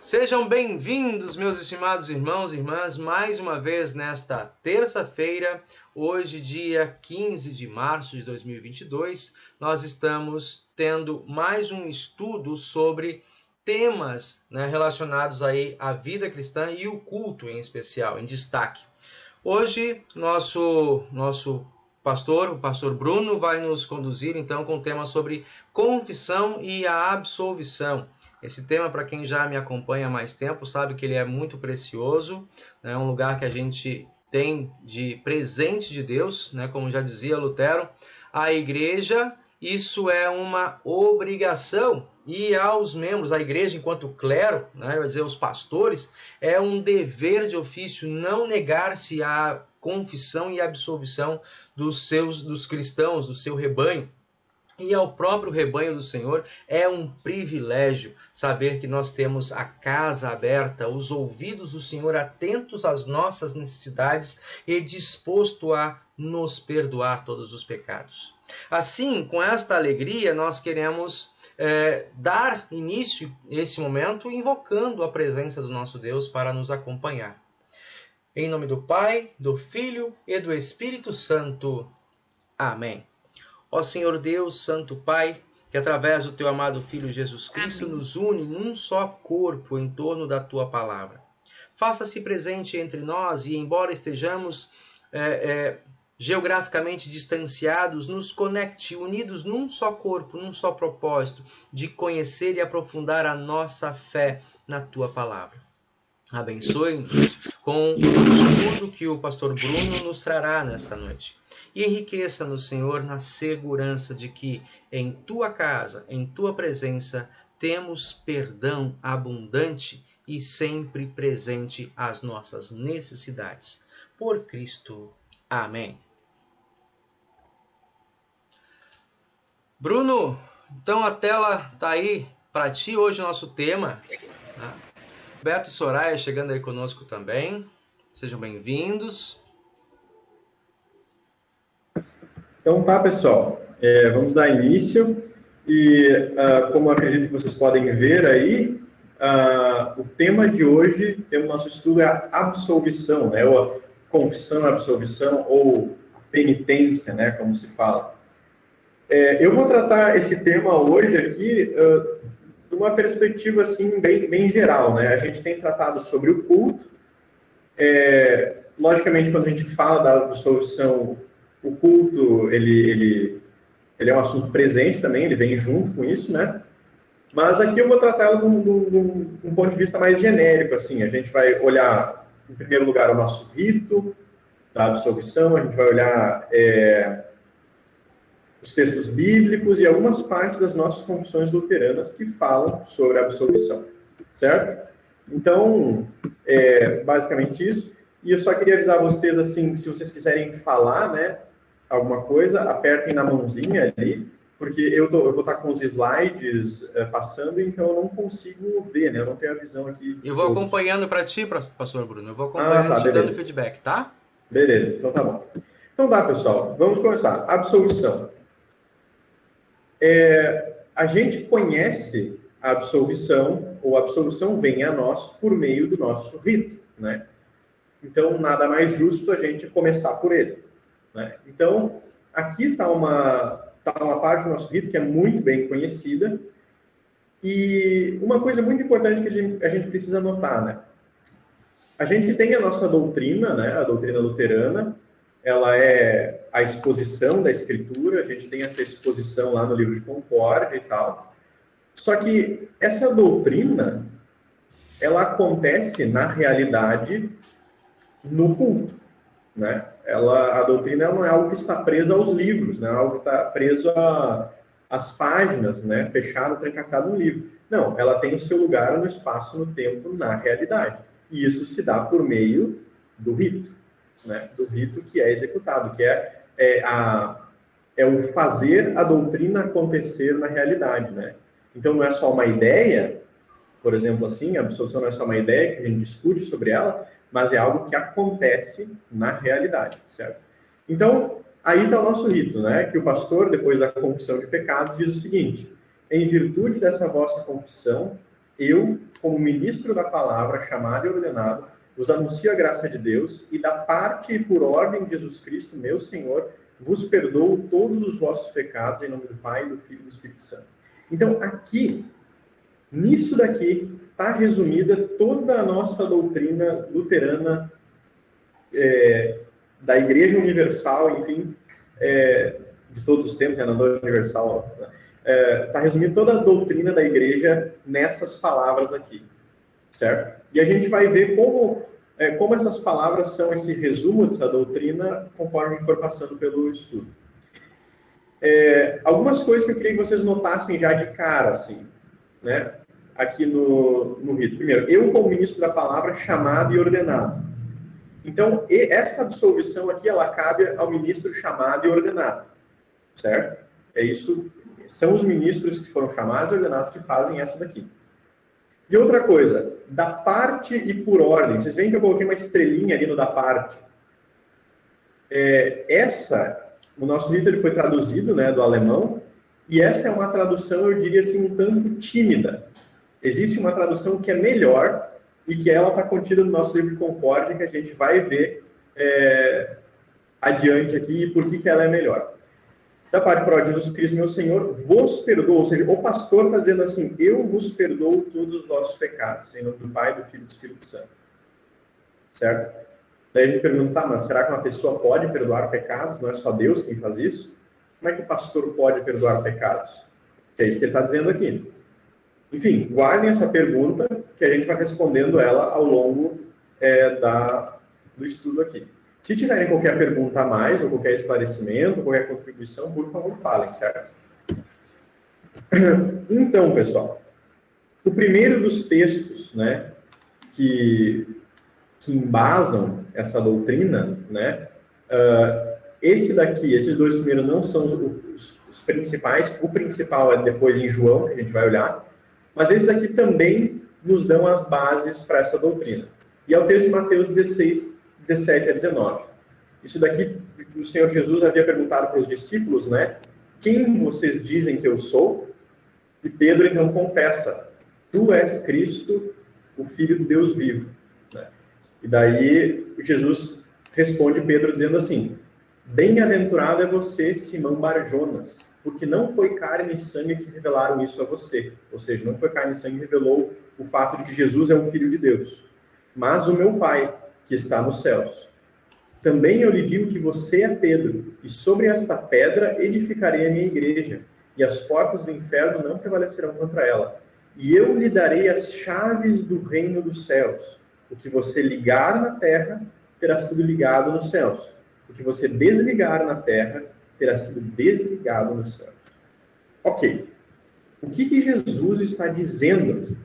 Sejam bem-vindos, meus estimados irmãos e irmãs, mais uma vez nesta terça-feira, hoje, dia 15 de março de 2022, nós estamos tendo mais um estudo sobre temas, relacionados aí à vida cristã e o culto em especial, em destaque. Hoje, nosso pastor, o pastor Bruno, vai nos conduzir então com o tema sobre confissão e a absolvição. Esse tema, para quem já me acompanha há mais tempo, sabe que ele é muito precioso, é um lugar que a gente tem de presente de Deus, como já dizia Lutero, a igreja, isso é uma obrigação, e aos membros, a igreja enquanto clero, vai dizer, os pastores, é um dever de ofício não negar-se à confissão e absolvição dos cristãos, do seu rebanho. E ao próprio rebanho do Senhor é um privilégio saber que nós temos a casa aberta, os ouvidos do Senhor atentos às nossas necessidades e disposto a nos perdoar todos os pecados. Assim, com esta alegria, nós queremos dar início a esse momento invocando a presença do nosso Deus para nos acompanhar. Em nome do Pai, do Filho e do Espírito Santo. Amém. Ó Senhor Deus, Santo Pai, que através do Teu amado Filho Jesus Cristo nos une num só corpo em torno da Tua palavra. Faça-se presente entre nós e, embora estejamos geograficamente distanciados, nos conecte, unidos num só corpo, num só propósito, de conhecer e aprofundar a nossa fé na Tua palavra. Abençoe-nos com o estudo que o pastor Bruno nos trará nesta noite. E enriqueça-nos, Senhor, na segurança de que em Tua casa, em Tua presença, temos perdão abundante e sempre presente às nossas necessidades. Por Cristo. Amém. Bruno, então a tela está aí para ti. Hoje o nosso tema. Beto e Soraya chegando aí conosco também. Sejam bem-vindos. Então tá, pessoal, vamos dar início e como acredito que vocês podem ver aí, o tema de hoje, o nosso estudo é a absolvição, ou a confissão, absolvição ou penitência, como se fala. Eu vou tratar esse tema hoje aqui de uma perspectiva assim bem geral, A gente tem tratado sobre o culto, logicamente quando a gente fala da absolvição, o culto, ele é um assunto presente também, ele vem junto com isso, Mas aqui eu vou tratá-lo de um ponto de vista mais genérico, assim. A gente vai olhar, em primeiro lugar, o nosso rito da absolvição, a gente vai olhar os textos bíblicos e algumas partes das nossas confissões luteranas que falam sobre a absolvição, certo? Então, basicamente isso. E eu só queria avisar vocês, assim, se vocês quiserem falar, alguma coisa, apertem na mãozinha ali, porque eu vou estar com os slides passando, então eu não consigo ver, Eu não tenho a visão aqui. Eu vou acompanhando para ti, pastor Bruno. Eu vou acompanhando te dando feedback, tá? Beleza, então tá bom. Então tá, pessoal, vamos começar. Absolvição. A gente conhece a absolvição, ou a absolvição vem a nós por meio do nosso rito, Então, nada mais justo a gente começar por ele. Então, aqui está uma parte do nosso rito que é muito bem conhecida e uma coisa muito importante que a gente precisa notar, A gente tem a nossa doutrina, a doutrina luterana, ela é a exposição da Escritura, a gente tem essa exposição lá no livro de Concórdia e tal, só que essa doutrina, ela acontece na realidade no culto, A doutrina não é algo que está preso aos livros, não é algo que está preso às páginas, fechado, trancafiado no livro. Não, ela tem o seu lugar no espaço, no tempo, na realidade. E isso se dá por meio do rito, Do rito que é executado, que é o fazer a doutrina acontecer na realidade, Então não é só uma ideia, por exemplo, assim, a absolvição não é só uma ideia que a gente discute sobre ela, mas é algo que acontece na realidade, certo? Então, aí está o nosso rito, Que o pastor, depois da confissão de pecados, diz o seguinte: em virtude dessa vossa confissão, eu, como ministro da palavra, chamado e ordenado, vos anuncio a graça de Deus, e da parte e por ordem de Jesus Cristo, meu Senhor, vos perdoo todos os vossos pecados, em nome do Pai, do Filho e do Espírito Santo. Então, aqui, nisso daqui, está resumida toda a nossa doutrina luterana, da Igreja Universal, enfim, de todos os tempos, não da Universal, está resumindo toda a doutrina da Igreja nessas palavras aqui, certo? E a gente vai ver como essas palavras são esse resumo dessa doutrina, conforme for passando pelo estudo. Algumas coisas que eu queria que vocês notassem já de cara, assim, né? Aqui no rito. Primeiro, eu como ministro da palavra, chamado e ordenado. Então, essa absolvição aqui, ela cabe ao ministro chamado e ordenado, certo? É isso, são os ministros que foram chamados e ordenados que fazem essa daqui. E outra coisa, da parte e por ordem. Vocês veem que eu coloquei uma estrelinha ali no da parte. O nosso rito ele foi traduzido, né, do alemão, e essa é uma tradução, eu diria assim, um tanto tímida. Existe uma tradução que é melhor, e que ela está contida no nosso livro de concórdia, que a gente vai ver adiante aqui, e por que ela é melhor. Da parte para Jesus Cristo, meu Senhor, vos perdoo, ou seja, o pastor está dizendo assim, eu vos perdoo todos os vossos pecados, em nome do Pai, do Filho e do Espírito Santo. Certo? Daí a gente pergunta, mas será que uma pessoa pode perdoar pecados? Não é só Deus quem faz isso? Como é que o pastor pode perdoar pecados? Que é isso que ele está dizendo aqui. Enfim, guardem essa pergunta, que a gente vai respondendo ela ao longo do estudo aqui. Se tiverem qualquer pergunta a mais, ou qualquer esclarecimento, ou qualquer contribuição, por favor, falem, certo? Então, pessoal, o primeiro dos textos, né, que embasam essa doutrina, né, esses dois primeiros não são os principais, o principal é depois em João, que a gente vai olhar, mas esses aqui também nos dão as bases para essa doutrina. E é o texto de Mateus 16, 17 a 19. Isso daqui, o Senhor Jesus havia perguntado para os discípulos, né? Quem vocês dizem que eu sou? E Pedro então confessa, tu és Cristo, o Filho do Deus vivo. Né? E daí Jesus responde Pedro dizendo assim, bem-aventurado é você, Simão Barjonas, porque não foi carne e sangue que revelaram isso a você. Ou seja, não foi carne e sangue que revelou o fato de que Jesus é o Filho de Deus, mas o meu Pai, que está nos céus. Também eu lhe digo que você é Pedro, e sobre esta pedra edificarei a minha igreja, e as portas do inferno não prevalecerão contra ela. E eu lhe darei as chaves do reino dos céus. O que você ligar na terra terá sido ligado nos céus. O que você desligar na terra terá sido desligado nos céus. Ok. O que Jesus está dizendo aqui?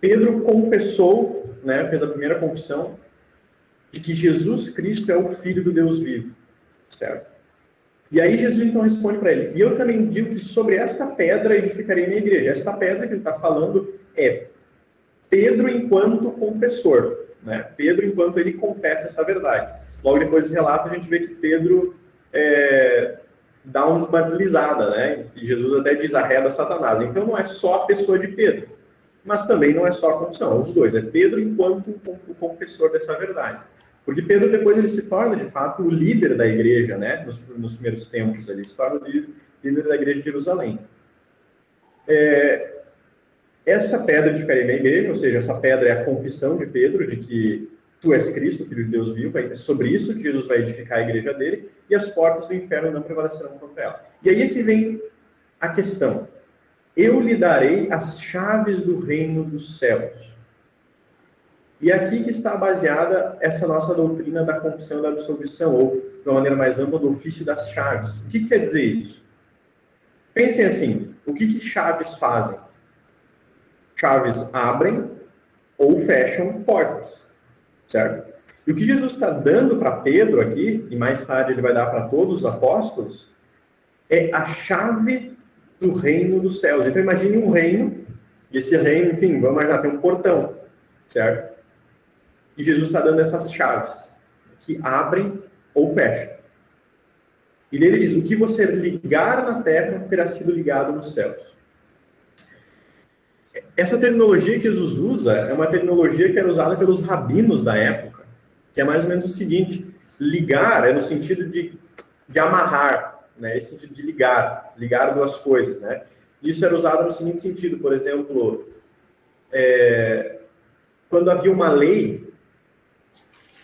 Pedro confessou, né, fez a primeira confissão, de que Jesus Cristo é o Filho do Deus vivo, certo? E aí Jesus então responde para ele, e eu também digo que sobre esta pedra edificarei minha igreja. Esta pedra que ele está falando é Pedro enquanto confessor, né? Pedro enquanto ele confessa essa verdade. Logo depois desse relato a gente vê que Pedro dá uma deslizada, né? E Jesus até diz arreda Satanás. Então não é só a pessoa de Pedro, mas também não é só a confissão, os dois. É Pedro enquanto o confessor dessa verdade. Porque Pedro depois ele se torna, de fato, o líder da igreja, né? Nos primeiros tempos, ele se torna o líder da igreja de Jerusalém. Essa pedra edificaria minha igreja, ou seja, essa pedra é a confissão de Pedro de que tu és Cristo, Filho de Deus vivo. É sobre isso que Jesus vai edificar a igreja dele, e as portas do inferno não prevalecerão contra ela. E aí é que vem a questão. Eu lhe darei as chaves do reino dos céus. E aqui que está baseada essa nossa doutrina da confissão e da absolvição, ou, de uma maneira mais ampla, do ofício das chaves. O que quer dizer isso? Pensem assim, o que chaves fazem? Chaves abrem ou fecham portas, certo? E o que Jesus está dando para Pedro aqui, e mais tarde ele vai dar para todos os apóstolos, é a chave do reino dos céus. Então imagine um reino, e esse reino, enfim, vamos imaginar, tem um portão, certo? E Jesus está dando essas chaves, que abrem ou fecham. E ele diz, o que você ligar na terra terá sido ligado nos céus. Essa terminologia que Jesus usa é uma terminologia que era usada pelos rabinos da época, que é mais ou menos o seguinte: ligar é no sentido de amarrar, né? Esse sentido de ligar duas coisas, né? Isso era usado no seguinte sentido, por exemplo, quando havia uma lei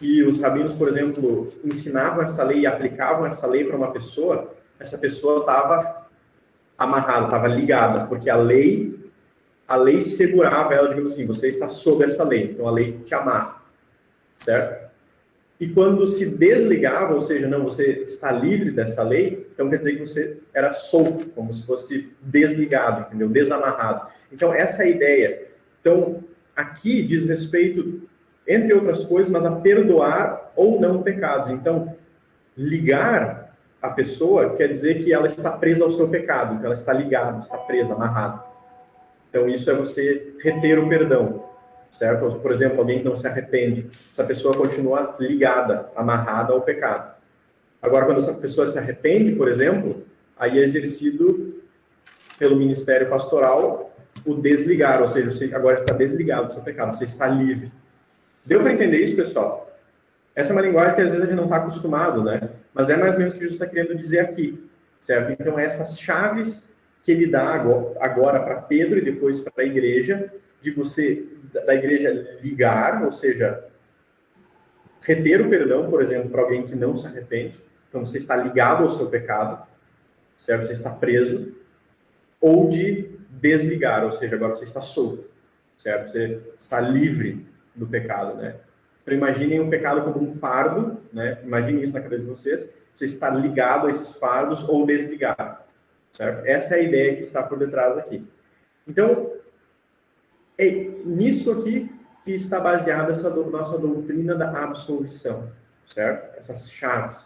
e os rabinos, por exemplo, ensinavam essa lei e aplicavam essa lei para uma pessoa, essa pessoa estava amarrada, estava ligada, porque a lei segurava ela, digamos assim, você está sob essa lei, então a lei te amarra, certo? E quando se desligava, ou seja, não, você está livre dessa lei, então quer dizer que você era solto, como se fosse desligado, entendeu? Desamarrado. Então, essa é a ideia. Então, aqui diz respeito, entre outras coisas, mas a perdoar ou não pecados. Então, ligar a pessoa quer dizer que ela está presa ao seu pecado, que ela está ligada, está presa, amarrada. Então, isso é você reter o perdão, certo? Por exemplo, alguém que não se arrepende, essa pessoa continua ligada, amarrada ao pecado. Agora, quando essa pessoa se arrepende, por exemplo, aí é exercido pelo ministério pastoral o desligar, ou seja, você agora está desligado do seu pecado, você está livre. Deu para entender isso, pessoal? Essa é uma linguagem que às vezes a gente não está acostumado, né? Mas é mais ou menos o que Jesus está querendo dizer aqui, certo? Então, essas chaves que ele dá agora para Pedro e depois para a igreja, de você, da igreja ligar, ou seja, reter o perdão, por exemplo, para alguém que não se arrepende, então você está ligado ao seu pecado, certo? Você está preso, ou de desligar, ou seja, agora você está solto, certo? Você está livre do pecado, né? Então, imaginem o pecado como um fardo, né? Imaginem isso na cabeça de vocês. Você está ligado a esses fardos ou desligado, certo? Essa é a ideia que está por detrás aqui. Então, é nisso aqui que está baseada essa nossa doutrina da absolvição, certo? Essas chaves.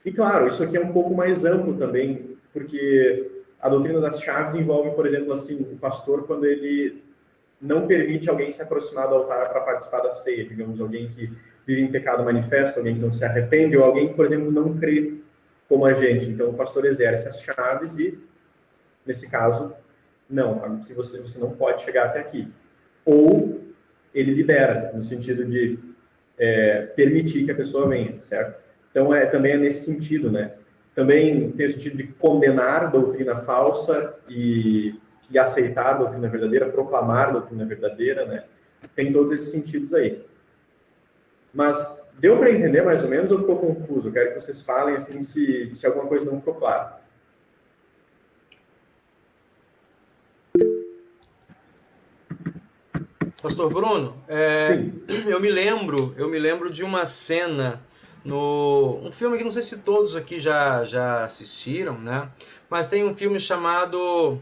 E, claro, isso aqui é um pouco mais amplo também, porque a doutrina das chaves envolve, por exemplo, assim, o pastor, quando ele não permite alguém se aproximar do altar para participar da ceia, digamos, alguém que vive em pecado manifesto, alguém que não se arrepende, ou alguém que, por exemplo, não crê como a gente. Então, o pastor exerce as chaves e, nesse caso, não, se você não pode chegar até aqui. Ou ele libera, no sentido de permitir que a pessoa venha, certo? Então, também é nesse sentido, né? Também tem o sentido de condenar doutrina falsa e aceitar a doutrina verdadeira, proclamar a doutrina verdadeira, né? Tem todos esses sentidos aí. Mas deu para entender mais ou menos ou ficou confuso? Eu quero que vocês falem assim se alguma coisa não ficou clara. Pastor Bruno, Sim. eu me lembro de uma cena um filme que não sei se todos aqui já assistiram, né? Mas tem um filme chamado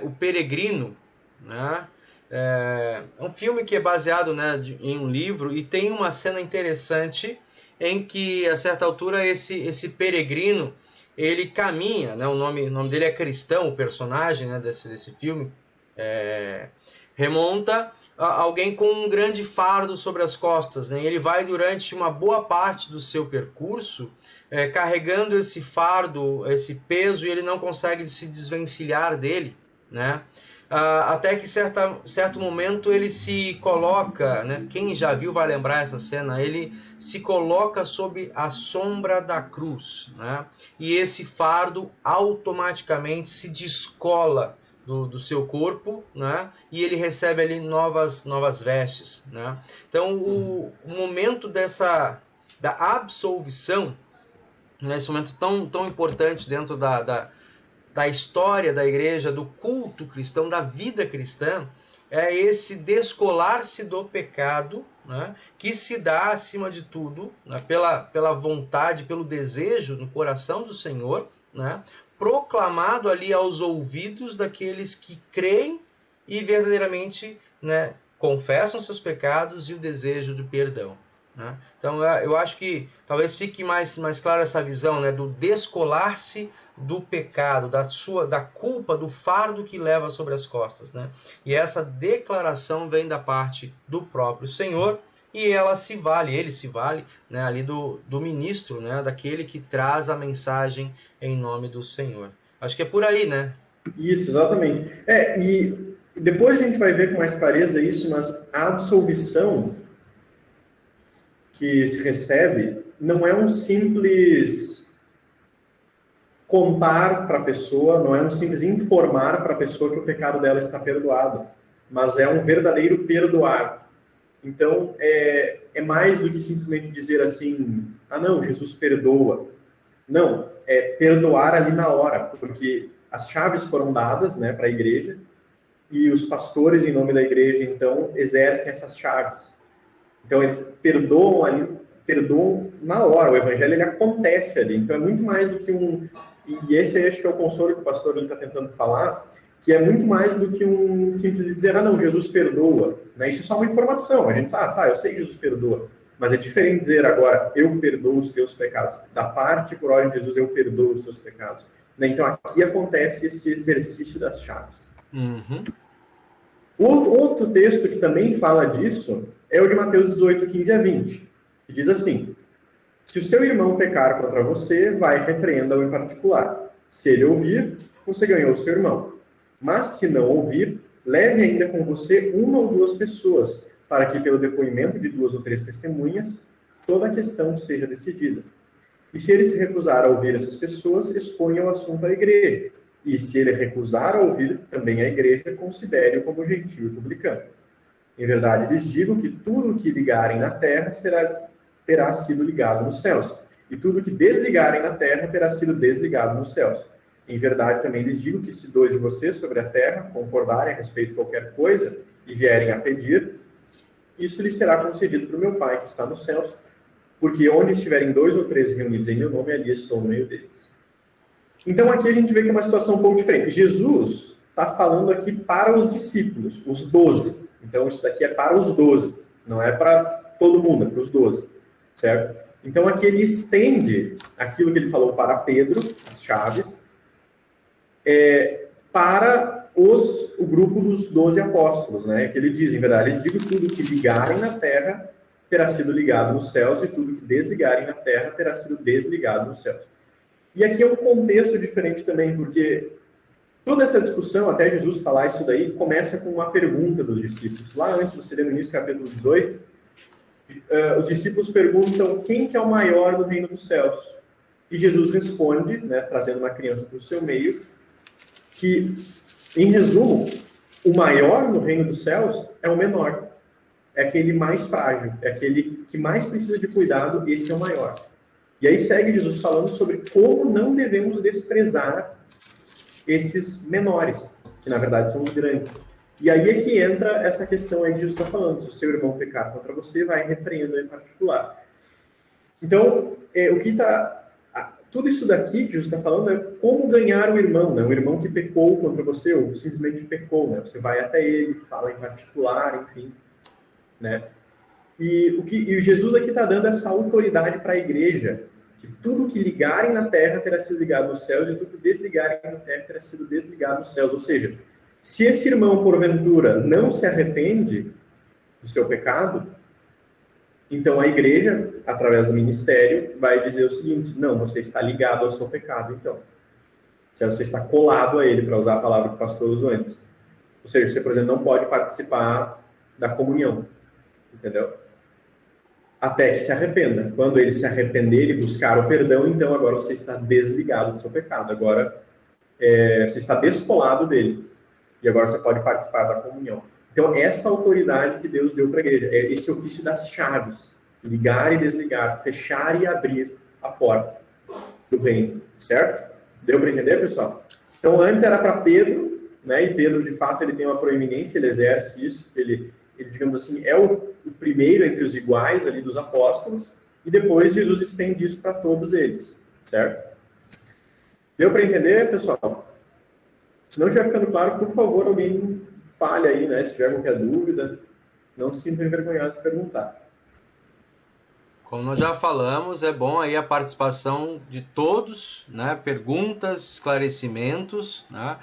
O Peregrino, né? É um filme que é baseado, né, em um livro e tem uma cena interessante em que, a certa altura, esse peregrino, ele caminha, né? O nome dele é Cristão, o personagem, né, desse filme, remonta a alguém com um grande fardo sobre as costas, né? Ele vai durante uma boa parte do seu percurso carregando esse fardo, esse peso, e ele não consegue se desvencilhar dele, né? Até que certo momento ele se coloca, né? Quem já viu vai lembrar essa cena, ele se coloca sob a sombra da cruz, né? E esse fardo automaticamente se descola do seu corpo, né? E ele recebe ali novas vestes, né? Então o momento da absolvição, né? Esse momento tão importante dentro da história da igreja, do culto cristão, da vida cristã, é esse descolar-se do pecado, né, que se dá, acima de tudo, né, pela vontade, pelo desejo no coração do Senhor, né, proclamado ali aos ouvidos daqueles que creem e verdadeiramente, né, confessam seus pecados e o desejo de perdão. Né? Então eu acho que talvez fique mais clara essa visão, né, do descolar-se do pecado, da culpa, do fardo que leva sobre as costas, né? E essa declaração vem da parte do próprio Senhor e ele se vale, né, ali do ministro, né, daquele que traz a mensagem em nome do Senhor. Acho que é por aí, né? Isso, exatamente. E Depois a gente vai ver com mais clareza isso, mas a absolvição que se recebe não é um simples contar para a pessoa, não é um simples informar para a pessoa que o pecado dela está perdoado, mas é um verdadeiro perdoar. Então, é mais do que simplesmente dizer assim, não, Jesus perdoa. Não, é perdoar ali na hora, porque as chaves foram dadas, né, para a igreja, e os pastores, em nome da igreja, então, exercem essas chaves. Então, eles perdoam ali, perdoam na hora, o evangelho ele acontece ali. Então, é muito mais do que um... E esse aí, acho que é o consolo que o pastor está tentando falar, que é muito mais do que um simples dizer, não, Jesus perdoa. Né? Isso é só uma informação. A gente sabe, eu sei que Jesus perdoa. Mas é diferente dizer agora, eu perdoo os teus pecados. Da parte por ordem de Jesus, eu perdoo os teus pecados. Né? Então, aqui acontece esse exercício das chaves. Uhum. Outro texto que também fala disso é o de Mateus 18, 15 a 20, que diz assim, se o seu irmão pecar contra você, vai repreenda-o em particular. Se ele ouvir, você ganhou o seu irmão. Mas se não ouvir, leve ainda com você uma ou duas pessoas, para que pelo depoimento de 2 ou 3 testemunhas, toda a questão seja decidida. E se ele se recusar a ouvir essas pessoas, exponha o assunto à igreja. E se ele recusar a ouvir, também a igreja considere-o como gentil e publicano. Em verdade, lhes digo que tudo o que ligarem na terra terá sido ligado nos céus, e tudo o que desligarem na terra terá sido desligado nos céus. Em verdade, também lhes digo que se 2 de vocês sobre a terra concordarem a respeito de qualquer coisa e vierem a pedir, isso lhes será concedido por meu Pai que está nos céus, porque onde estiverem 2 ou 3 reunidos em meu nome, ali estou no meio deles. Então, aqui a gente vê que é uma situação um pouco diferente. Jesus está falando aqui para os discípulos, os 12. Então, isso daqui é para os 12, não é para todo mundo, é para os 12, certo? Então, aqui ele estende aquilo que ele falou para Pedro, as chaves, para o grupo dos 12 apóstolos, né? Que ele diz, em verdade, eles digo tudo que ligarem na terra terá sido ligado nos céus, e tudo que desligarem na terra terá sido desligado nos céus. E aqui é um contexto diferente também, porque toda essa discussão, até Jesus falar isso daí, começa com uma pergunta dos discípulos. Lá antes, você lê no início do capítulo 18, os discípulos perguntam quem que é o maior no reino dos céus. E Jesus responde, né, trazendo uma criança para o seu meio, que, em resumo, o maior no reino dos céus é o menor. É aquele mais frágil, é aquele que mais precisa de cuidado, esse é o maior. E aí segue Jesus falando sobre como não devemos desprezar esses menores, que na verdade são os grandes. E aí é que entra essa questão aí que Jesus está falando, se o seu irmão pecar contra você, vai repreendê-lo em particular. Então, tudo isso daqui que Jesus está falando é como ganhar o irmão, né? O irmão que pecou contra você, ou simplesmente pecou, né? Você vai até ele, fala em particular, enfim, né? E Jesus aqui está dando essa autoridade para a igreja, que tudo que ligarem na terra terá sido ligado nos céus, e tudo que desligarem na terra terá sido desligado nos céus. Ou seja, se esse irmão, porventura, não se arrepende do seu pecado, então a igreja, através do ministério, vai dizer o seguinte, não, você está ligado ao seu pecado, então. Você está colado a ele, para usar a palavra que o pastor usou antes. Ou seja, você, por exemplo, não pode participar da comunhão, entendeu? Até que se arrependa. Quando ele se arrepender e buscar o perdão, então agora você está desligado do seu pecado. Agora você está descolado dele. E agora você pode participar da comunhão. Então, essa autoridade que Deus deu para a igreja, é esse ofício das chaves. Ligar e desligar, fechar e abrir a porta do reino. Certo? Deu para entender, pessoal? Então, antes era para Pedro, né? E Pedro, de fato, ele tem uma proeminência, ele exerce isso, porque ele digamos assim, é o primeiro entre os iguais ali dos apóstolos, e depois Jesus estende isso para todos eles, certo? Deu para entender, pessoal? Se não estiver ficando claro, por favor, alguém fale aí, né? Se tiver qualquer dúvida, não se sinta envergonhado de perguntar. Como nós já falamos, é bom aí a participação de todos, né? Perguntas, esclarecimentos, né?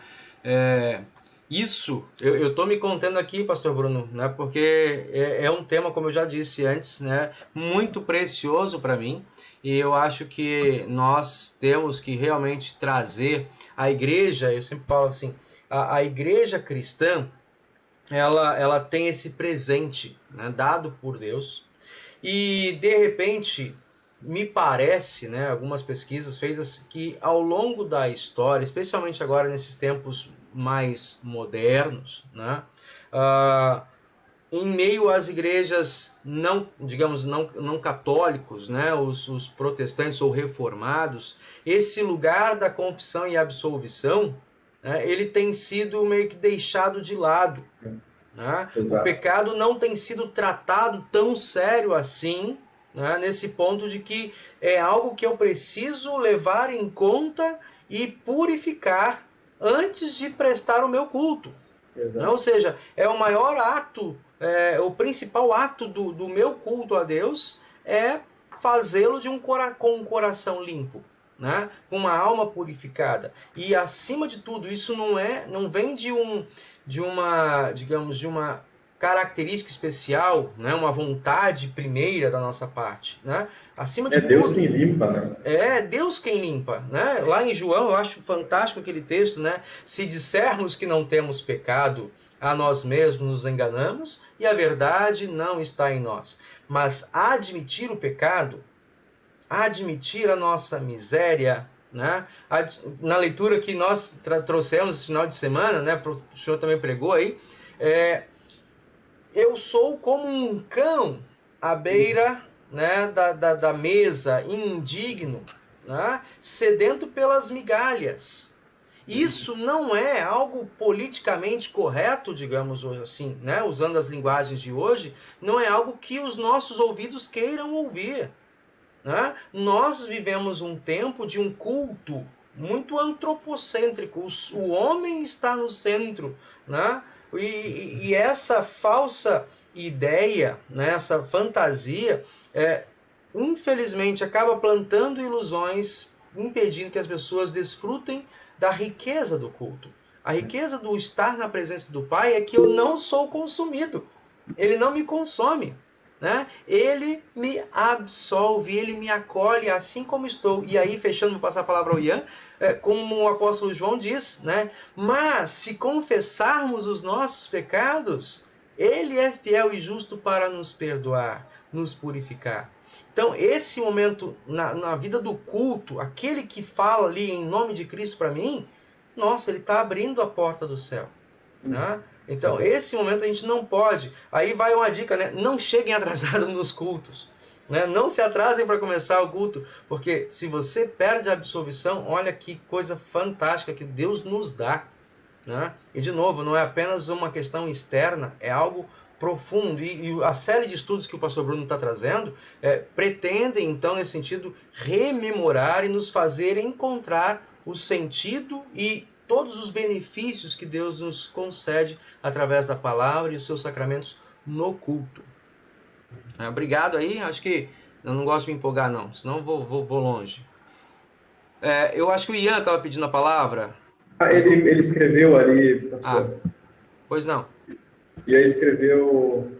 Isso, eu estou me contendo aqui, pastor Bruno, né, porque é um tema, como eu já disse antes, né, muito precioso para mim, e eu acho que nós temos que realmente trazer a igreja, eu sempre falo assim, a igreja cristã, ela tem esse presente, né, dado por Deus, e de repente me parece, né, algumas pesquisas feitas, que ao longo da história, especialmente agora nesses tempos mais modernos, né, em meio às igrejas não, digamos, não católicos, né, os protestantes ou reformados, esse lugar da confissão e absolvição, né, ele tem sido meio que deixado de lado, né? O Exato. pecado não tem sido tratado tão sério assim, né, nesse ponto de que é algo que eu preciso levar em conta e purificar antes de prestar o meu culto. Né? Ou Exato. seja, é o maior ato, o principal ato do meu culto a Deus é fazê-lo com um coração limpo, né? Com uma alma purificada. E acima de tudo, isso não vem de uma, digamos, de uma característica especial, né? Uma vontade primeira da nossa parte, né? Acima É de Deus tudo, quem limpa, né? é Deus quem limpa, né? Lá em João, eu acho fantástico aquele texto, né? Se dissermos que não temos pecado, a nós mesmos nos enganamos e a verdade não está em nós. Mas admitir o pecado, admitir a nossa miséria, né? Na leitura que nós trouxemos esse final de semana, né? O senhor também pregou aí, eu sou como um cão à beira, né, da mesa, indigno, né, sedento pelas migalhas. Isso não é algo politicamente correto, digamos assim, né, usando as linguagens de hoje, não é algo que os nossos ouvidos queiram ouvir. Né? Nós vivemos um tempo de um culto muito antropocêntrico. O homem está no centro, né? E essa falsa ideia, né? Essa fantasia, infelizmente, acaba plantando ilusões, impedindo que as pessoas desfrutem da riqueza do culto. A riqueza do estar na presença do Pai é que eu não sou consumido. Ele não me consome. Né? Ele me absolve, ele me acolhe assim como estou. E aí, fechando, vou passar a palavra ao Ian, como o apóstolo João diz, né? Mas se confessarmos os nossos pecados, ele é fiel e justo para nos perdoar, nos purificar. Então, esse momento na vida do culto, aquele que fala ali em nome de Cristo para mim, nossa, ele está abrindo a porta do céu. Né? Então, esse momento a gente não pode. Aí vai uma dica, né? Não cheguem atrasados nos cultos. Né? Não se atrasem para começar o culto, porque se você perde a absolvição, olha que coisa fantástica que Deus nos dá. Né? E, de novo, não é apenas uma questão externa, é algo profundo. E a série de estudos que o pastor Bruno está trazendo pretendem, então, nesse sentido, rememorar e nos fazer encontrar o sentido e todos os benefícios que Deus nos concede através da palavra e os seus sacramentos no culto. Obrigado aí, acho que eu não gosto de me empolgar não, senão vou longe. Eu acho que o Ian estava pedindo a palavra. Ele escreveu ali, pastor. Pois não. E aí escreveu: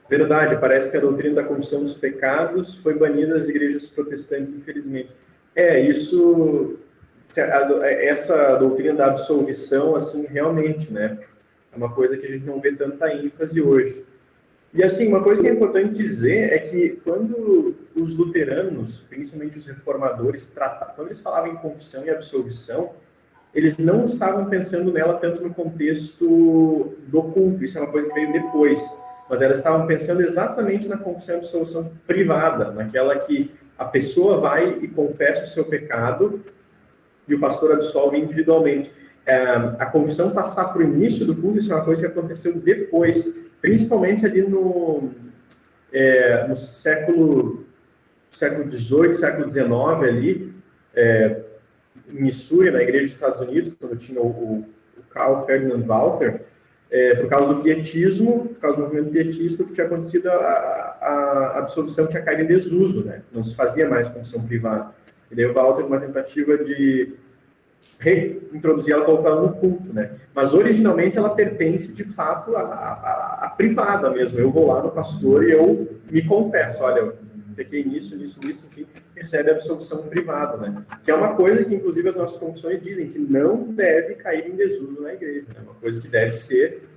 verdade, parece que a doutrina da confissão dos pecados foi banida das igrejas protestantes, infelizmente. Isso, essa doutrina da absolvição, assim, realmente, né? É uma coisa que a gente não vê tanta ênfase hoje. E, assim, uma coisa que é importante dizer é que quando os luteranos, principalmente os reformadores, quando eles falavam em confissão e absolvição, eles não estavam pensando nela tanto no contexto do culto, isso é uma coisa que veio depois, mas elas estavam pensando exatamente na confissão e absolvição privada, naquela que a pessoa vai e confessa o seu pecado e o pastor absolve individualmente. A confissão passar para o início do culto, isso é uma coisa que aconteceu depois, principalmente ali no século XVIII, século XIX ali, em Missouri, na igreja dos Estados Unidos, quando tinha o Carl Ferdinand Walther, por causa do pietismo, por causa do movimento pietista, o que tinha acontecido, a absolvição tinha caído em desuso, né? Não se fazia mais confissão privada. E daí o Walther, uma tentativa de reintroduzir ela, colocar ela no culto, né? Mas originalmente ela pertence, de fato, à privada mesmo. Eu vou lá no pastor e eu me confesso, olha, eu pequei nisso, enfim, recebe a absolvição privada, né? Que é uma coisa que, inclusive, as nossas confissões dizem que não deve cair em desuso na igreja, né? Uma coisa que deve ser.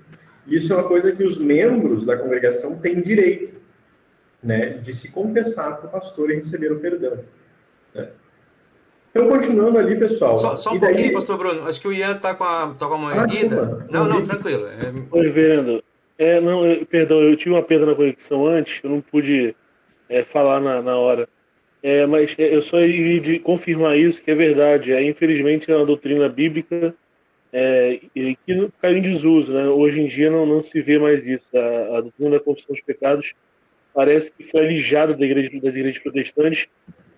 Isso é uma coisa que os membros da congregação têm direito, né, de se confessar para o pastor e receber o perdão. Né? Então, continuando ali, pessoal. Só um pouquinho, pastor Bruno. Acho que o Ian tá com a mão erguida. Não, tranquilo. Oi, reverendo. Perdão, eu tive uma perda na conexão antes, eu não pude falar na hora. Mas eu só iria confirmar isso, que é verdade. Infelizmente, é uma doutrina bíblica que caiu em desuso. Né? Hoje em dia não se vê mais isso. A doutrina da confissão dos pecados parece que foi alijada das igrejas protestantes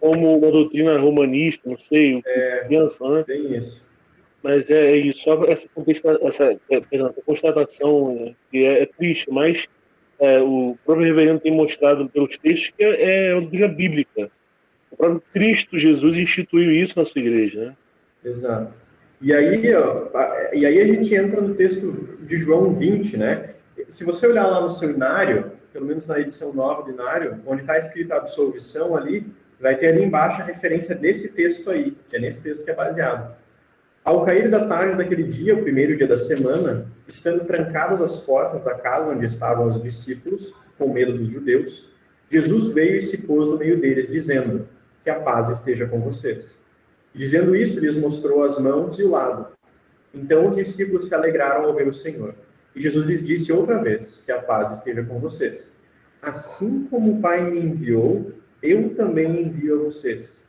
como uma doutrina romanista, não sei, o que pensa, né? Tem isso. Mas é isso, só essa constatação que é triste, mas o próprio reverendo tem mostrado pelos textos que é uma doutrina bíblica. O próprio Cristo Jesus instituiu isso na sua igreja, né? Exato. E aí a gente entra no texto de João 20, né? Se você olhar lá no seu inário, pelo menos na edição nova do inário, onde está escrita a absolvição ali, vai ter ali embaixo a referência desse texto aí, que é nesse texto que é baseado. Ao cair da tarde daquele dia, o primeiro dia da semana, estando trancadas as portas da casa onde estavam os discípulos, com medo dos judeus, Jesus veio e se pôs no meio deles, dizendo: que a paz esteja com vocês. E dizendo isso, lhes mostrou as mãos e o lado. Então os discípulos se alegraram ao ver o Senhor. E Jesus lhes disse outra vez: que a paz esteja com vocês. Assim como o Pai me enviou, eu também envio a vocês.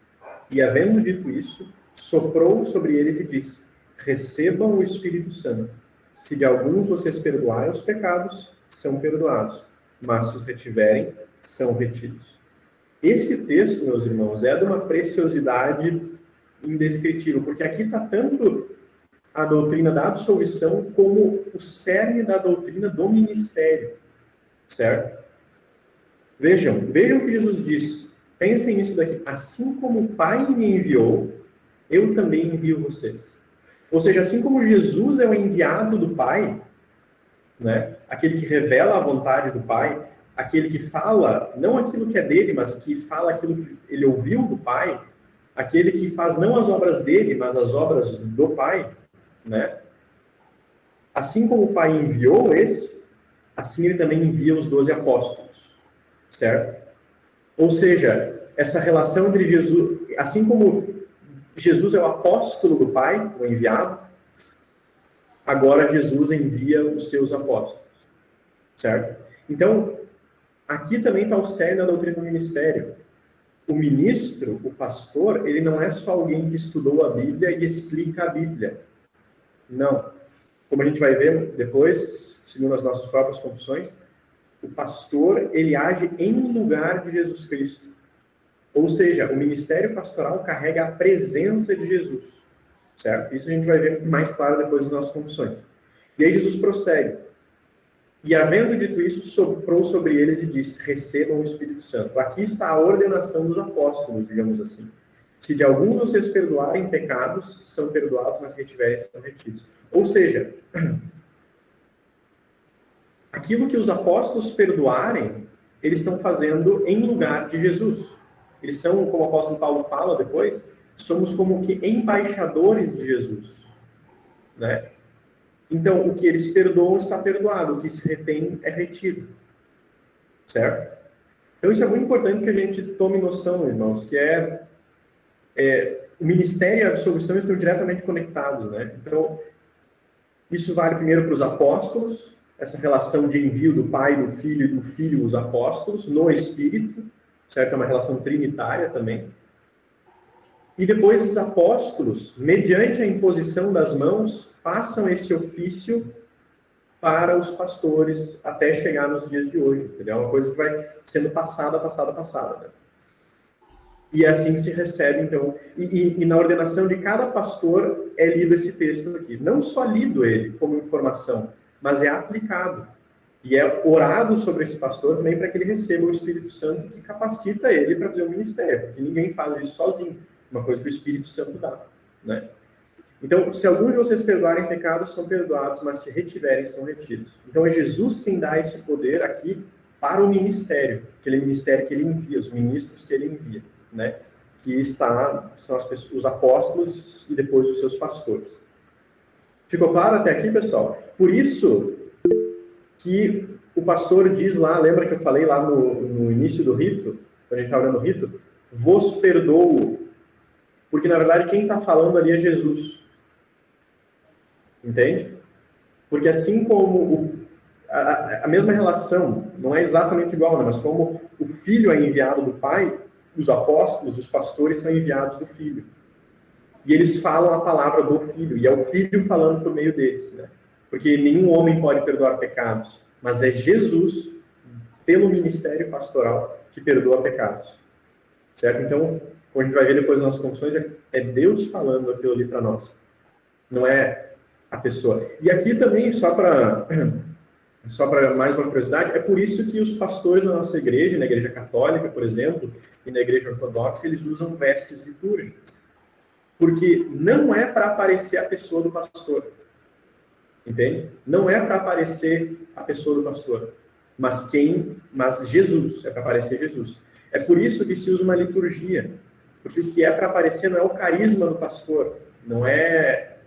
E havendo dito isso, soprou sobre eles e disse: recebam o Espírito Santo. Se de alguns vocês perdoarem os pecados, são perdoados. Mas se os retiverem, são retidos. Esse texto, meus irmãos, é de uma preciosidade indescritível, porque aqui está tanto a doutrina da absolvição como o cerne da doutrina do ministério. Certo? Vejam o que Jesus disse. Pensem nisso daqui. Assim como o Pai me enviou, eu também envio vocês. Ou seja, assim como Jesus é o enviado do Pai, né? Aquele que revela a vontade do Pai, aquele que fala, não aquilo que é dele, mas que fala aquilo que ele ouviu do Pai, aquele que faz não as obras dele, mas as obras do Pai, né? Assim como o Pai enviou assim ele também envia os 12 apóstolos. Certo? Ou seja, essa relação entre Jesus, assim como Jesus é o apóstolo do Pai, o enviado, agora Jesus envia os seus apóstolos. Certo? Então, aqui também está o cerne da doutrina do ministério. O ministro, o pastor, ele não é só alguém que estudou a Bíblia e explica a Bíblia. Não. Como a gente vai ver depois, segundo as nossas próprias confissões, o pastor, ele age em lugar de Jesus Cristo. Ou seja, o ministério pastoral carrega a presença de Jesus. Certo? Isso a gente vai ver mais claro depois das nossas confissões. E aí Jesus prossegue. E havendo dito isso, soprou sobre eles e disse: recebam o Espírito Santo. Aqui está a ordenação dos apóstolos, digamos assim. Se de alguns vocês perdoarem pecados, são perdoados, mas se retiverem, são retidos. Ou seja, aquilo que os apóstolos perdoarem, eles estão fazendo em lugar de Jesus. Eles são, como o apóstolo Paulo fala depois, somos como que embaixadores de Jesus. Né? Então, o que eles perdoam está perdoado, o que se retém é retido. Certo? Então, isso é muito importante que a gente tome noção, irmãos, que o ministério e a absolvição estão diretamente conectados. Né? Então, isso vale primeiro para os apóstolos, essa relação de envio do Pai, do Filho e do Filho, os apóstolos, no Espírito, certo? É uma relação trinitária também. E depois os apóstolos, mediante a imposição das mãos, passam esse ofício para os pastores até chegar nos dias de hoje. Entendeu? É uma coisa que vai sendo passada. Né? E assim se recebe, então. E na ordenação de cada pastor é lido esse texto aqui. Não só lido ele como informação, mas é aplicado. E é orado sobre esse pastor também para que ele receba o Espírito Santo que capacita ele para fazer o ministério. Porque ninguém faz isso sozinho. Uma coisa que o Espírito Santo dá. Né? Então, se alguns de vocês perdoarem pecados, são perdoados, mas se retiverem, são retidos. Então, é Jesus quem dá esse poder aqui para o ministério. Aquele ministério que ele envia, os ministros que ele envia. Né? Que são os apóstolos e depois os seus pastores. Ficou claro até aqui, pessoal? Por isso, que o pastor diz lá, lembra que eu falei lá no início do rito, quando a gente estava olhando o rito, vos perdoo, porque na verdade quem está falando ali é Jesus. Entende? Porque assim como a mesma relação, não é exatamente igual, né? Mas como o filho é enviado do pai, os apóstolos, os pastores são enviados do filho. E eles falam a palavra do filho, e é o filho falando por meio deles, né? Porque nenhum homem pode perdoar pecados, mas é Jesus, pelo ministério pastoral, que perdoa pecados. Certo? Então, como a gente vai ver depois nas nossas confissões, é Deus falando aquilo ali para nós. Não é a pessoa. E aqui também, só para mais uma curiosidade, é por isso que os pastores da nossa igreja, na igreja católica, por exemplo, e na igreja ortodoxa, eles usam vestes litúrgicas. Porque não é para aparecer a pessoa do pastor. Entende? Não é para aparecer a pessoa do pastor. Mas Jesus, é para aparecer Jesus. É por isso que se usa uma liturgia. Porque o que é para aparecer não é o carisma do pastor, não é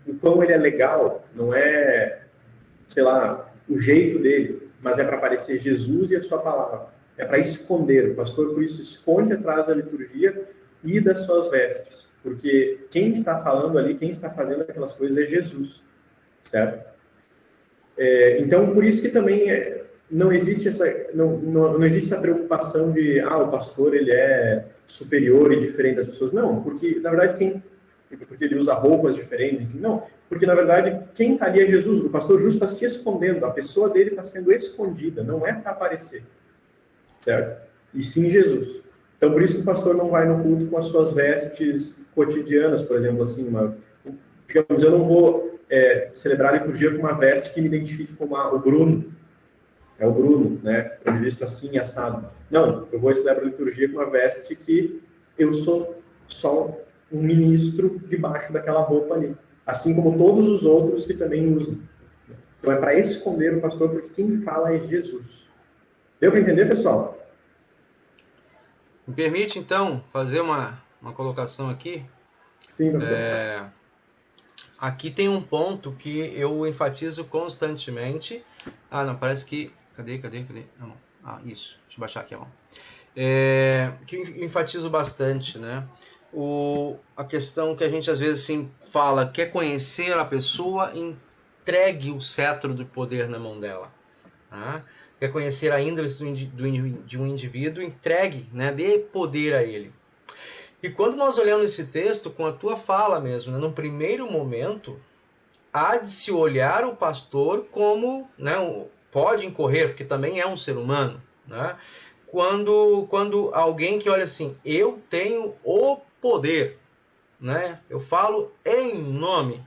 o quão ele é legal, não é, sei lá, o jeito dele, mas é para aparecer Jesus e a sua palavra. É para esconder. O pastor, por isso, esconde atrás da liturgia e das suas vestes. Porque quem está falando ali, quem está fazendo aquelas coisas é Jesus. Certo? Então, por isso que também não existe não existe essa preocupação de o pastor ele é superior e diferente das pessoas. Não, porque, na verdade, porque ele usa roupas diferentes, enfim, não. Porque, na verdade, quem está ali é Jesus. O pastor justo está se escondendo. A pessoa dele está sendo escondida. Não é para aparecer. Certo? E sim Jesus. Então, por isso que o pastor não vai no culto com as suas vestes cotidianas, por exemplo, assim, digamos, eu não vou celebrar a liturgia com uma veste que me identifique como o Bruno. É o Bruno, né? Eu me visto assim, assado. Não, eu vou celebrar a liturgia com uma veste que eu sou só um ministro debaixo daquela roupa ali. Assim como todos os outros que também usam. Então é para esconder o pastor, porque quem fala é Jesus. Deu para entender, pessoal? Me permite, então, fazer uma colocação aqui? Sim, pastor. Aqui tem um ponto que eu enfatizo constantemente. Não, parece que... Cadê? Não. Isso. Deixa eu baixar aqui a mão. Que eu enfatizo bastante, né? A questão que a gente às vezes assim, fala, quer conhecer a pessoa, entregue o cetro do poder na mão dela. Tá? Quer conhecer a índole de um indivíduo, entregue, né? Dê poder a ele. E quando nós olhamos esse texto, com a tua fala mesmo, né, num primeiro momento, há de se olhar o pastor como, né, pode incorrer, porque também é um ser humano, né? Quando alguém que olha assim, eu tenho o poder, né? Eu falo em nome.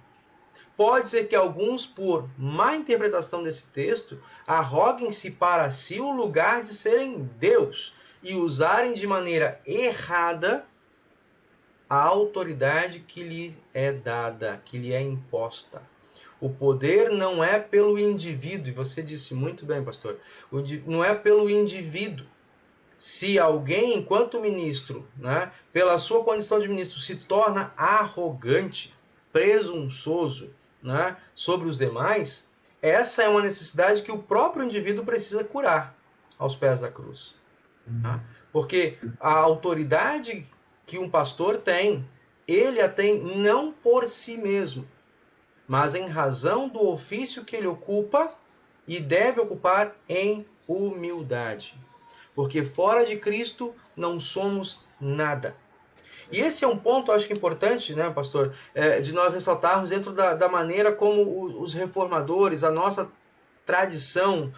Pode ser que alguns, por má interpretação desse texto, arroguem-se para si o lugar de serem Deus e usarem de maneira errada a autoridade que lhe é dada, que lhe é imposta. O poder não é pelo indivíduo, e você disse muito bem, pastor, não é pelo indivíduo. Se alguém, enquanto ministro, né, pela sua condição de ministro, se torna arrogante, presunçoso, né, sobre os demais, essa é uma necessidade que o próprio indivíduo precisa curar aos pés da cruz. Tá? Porque a autoridade que um pastor tem, ele a tem não por si mesmo, mas em razão do ofício que ele ocupa e deve ocupar em humildade. Porque fora de Cristo não somos nada. E esse é um ponto, acho que importante, né, pastor, de nós ressaltarmos dentro da maneira como os reformadores, a nossa tradição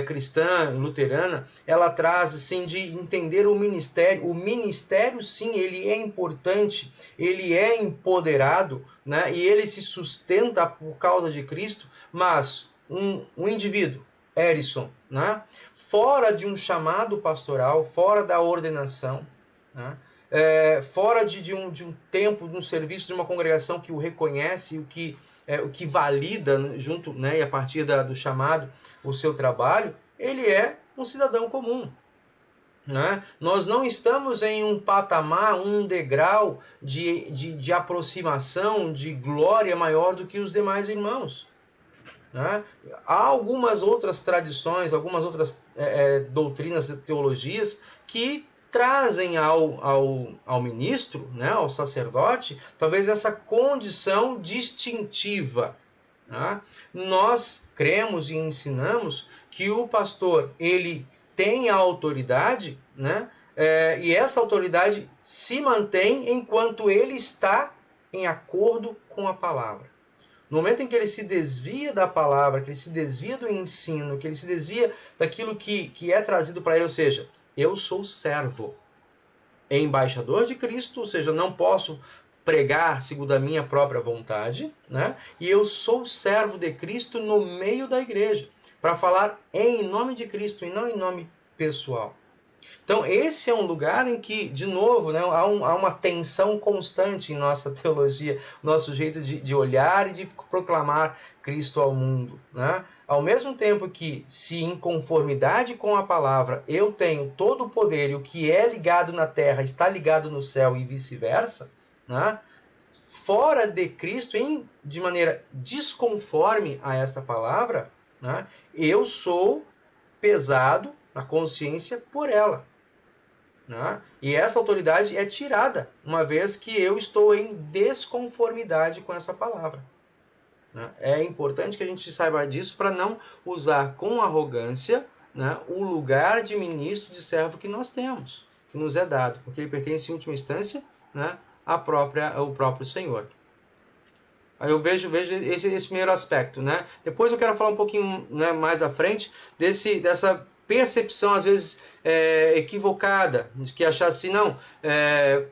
cristã, luterana, ela traz assim de entender o ministério. O ministério, sim, ele é importante, ele é empoderado, né, e ele se sustenta por causa de Cristo, mas um indivíduo, Erison, né, fora de um chamado pastoral, fora da ordenação, né, fora de um tempo, de um serviço, de uma congregação que o reconhece, o que valida junto, né, e a partir do chamado, o seu trabalho, ele é um cidadão comum. Né? Nós não estamos em um patamar, um degrau de aproximação, de glória maior do que os demais irmãos. né? Há algumas outras tradições, algumas outras doutrinas e teologias que trazem ao ministro, né, ao sacerdote, talvez essa condição distintiva. Né? Nós cremos e ensinamos que o pastor, ele tem a autoridade, né? E essa autoridade se mantém enquanto ele está em acordo com a palavra. No momento em que ele se desvia da palavra, que ele se desvia do ensino, que ele se desvia daquilo que é trazido para ele, ou seja, eu sou servo, embaixador de Cristo, ou seja, não posso pregar segundo a minha própria vontade, né? E eu sou servo de Cristo no meio da igreja, para falar em nome de Cristo e não em nome pessoal. Então, esse é um lugar em que, de novo, né, há uma tensão constante em nossa teologia, nosso jeito de olhar e de proclamar Cristo ao mundo. Né? Ao mesmo tempo que, se em conformidade com a palavra eu tenho todo o poder e o que é ligado na terra está ligado no céu e vice-versa, né? Fora de Cristo, de maneira desconforme a esta palavra, né, eu sou pesado na consciência por ela. Né? E essa autoridade é tirada, uma vez que eu estou em desconformidade com essa palavra. Né? É importante que a gente saiba disso para não usar com arrogância, né, o lugar de ministro, de servo que nós temos, que nos é dado, porque ele pertence em última instância, né, ao próprio Senhor. Aí eu vejo esse primeiro aspecto. Né? Depois eu quero falar um pouquinho, né, mais à frente dessa percepção, às vezes, equivocada, de que achar assim, não,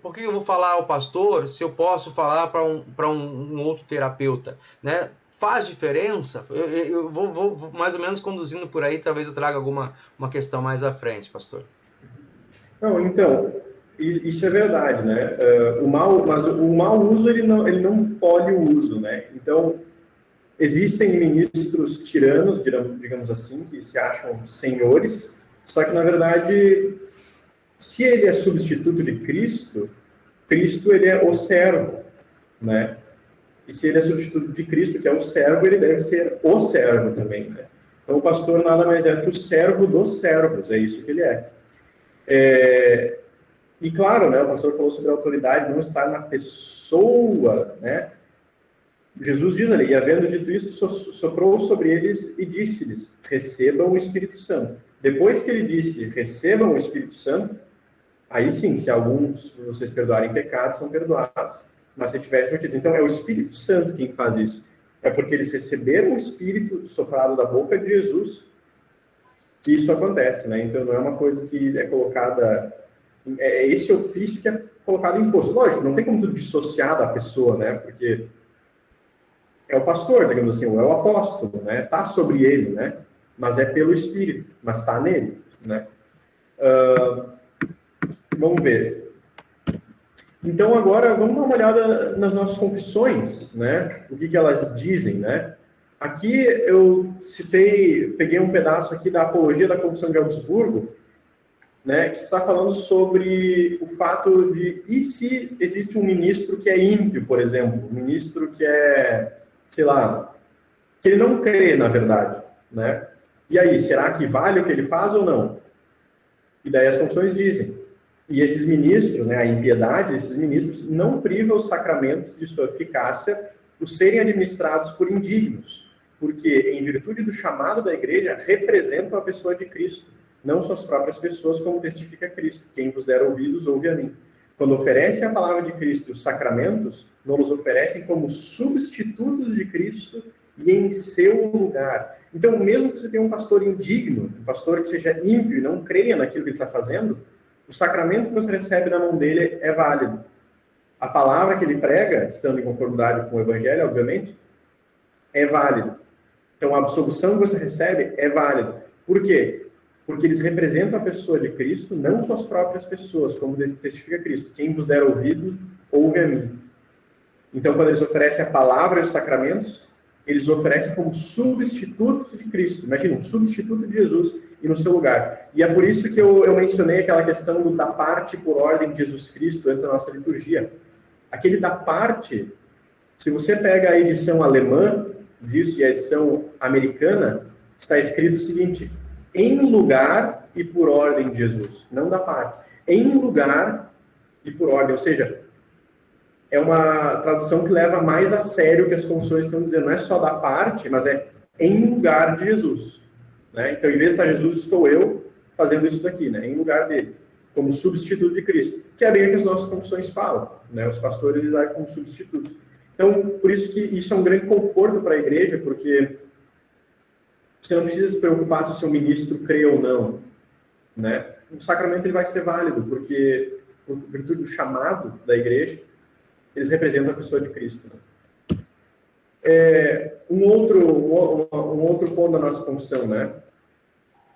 por que eu vou falar ao pastor se eu posso falar para um outro terapeuta? Né? Faz diferença? Eu vou mais ou menos conduzindo por aí, talvez eu traga uma questão mais à frente, pastor. Não, então, isso é verdade, né? Mas o mau uso, ele não pode o uso, né? Então, existem ministros tiranos, digamos assim, que se acham senhores, só que, na verdade, se ele é substituto de Cristo, Cristo ele é o servo, né? E se ele é substituto de Cristo, que é o servo, ele deve ser o servo também, né? Então, o pastor nada mais é que o servo dos servos, é isso que ele é. E, claro, né, o pastor falou sobre a autoridade não estar na pessoa, né? Jesus diz ali, e havendo dito isso, soprou sobre eles e disse-lhes, recebam o Espírito Santo. Depois que ele disse, recebam o Espírito Santo, aí sim, se alguns vocês perdoarem pecados, são perdoados. Mas se tivessem mentido, então é o Espírito Santo quem faz isso. É porque eles receberam o Espírito soprado da boca de Jesus que isso acontece, né? Então não é uma coisa que é colocada... É esse ofício que é colocado em imposto. Lógico, não tem como tu dissociar da pessoa, né? Porque é o pastor, digamos assim, ou é o apóstolo, né? Tá sobre ele, né? Mas é pelo Espírito, mas está nele, né? Vamos ver. Então, agora, vamos dar uma olhada nas nossas confissões, né? O que elas dizem, né? Aqui eu peguei um pedaço aqui da Apologia da Confissão de Augsburgo, né? Que está falando sobre o fato de, e se existe um ministro que é ímpio, por exemplo, um ministro que é, sei lá, que ele não crê, na verdade, né? E aí, será que vale o que ele faz ou não? E daí as confissões dizem, e esses ministros, né, a impiedade desses ministros não priva os sacramentos de sua eficácia por serem administrados por indignos, porque, em virtude do chamado da igreja, representam a pessoa de Cristo, não suas próprias pessoas, como testifica Cristo. Quem vos der ouvidos, ouve a mim. Quando oferecem a palavra de Cristo e os sacramentos, não os oferecem como substitutos de Cristo e em seu lugar. Então, mesmo que você tenha um pastor indigno, um pastor que seja ímpio e não creia naquilo que ele está fazendo, o sacramento que você recebe na mão dele é válido. A palavra que ele prega, estando em conformidade com o Evangelho, obviamente, é válido. Então, a absolução que você recebe é válida. Por quê? Porque eles representam a pessoa de Cristo, não suas próprias pessoas, como testifica Cristo. Quem vos der ouvido, ouve a mim. Então, quando eles oferecem a palavra e os sacramentos, eles oferecem como substitutos de Cristo. Imagina, um substituto de Jesus e no seu lugar. E é por isso que eu mencionei aquela questão da parte por ordem de Jesus Cristo antes da nossa liturgia. Aquele da parte, se você pega a edição alemã disso, e a edição americana, está escrito o seguinte: em lugar e por ordem de Jesus, não da parte. Em lugar e por ordem, ou seja, é uma tradução que leva mais a sério o que as confissões estão dizendo. Não é só da parte, mas é em lugar de Jesus. Né? Então, em vez de estar Jesus, estou eu fazendo isso daqui, né? Em lugar dele, como substituto de Cristo. Que é bem o que as nossas confissões falam. Né? Os pastores eles agem como substitutos. Então, por isso que isso é um grande conforto para a igreja, porque você não precisa se preocupar se o seu ministro crê ou não. Né? O sacramento ele vai ser válido, porque, por virtude do chamado da igreja, eles representam a pessoa de Cristo. Né? Um outro ponto da nossa confissão, né?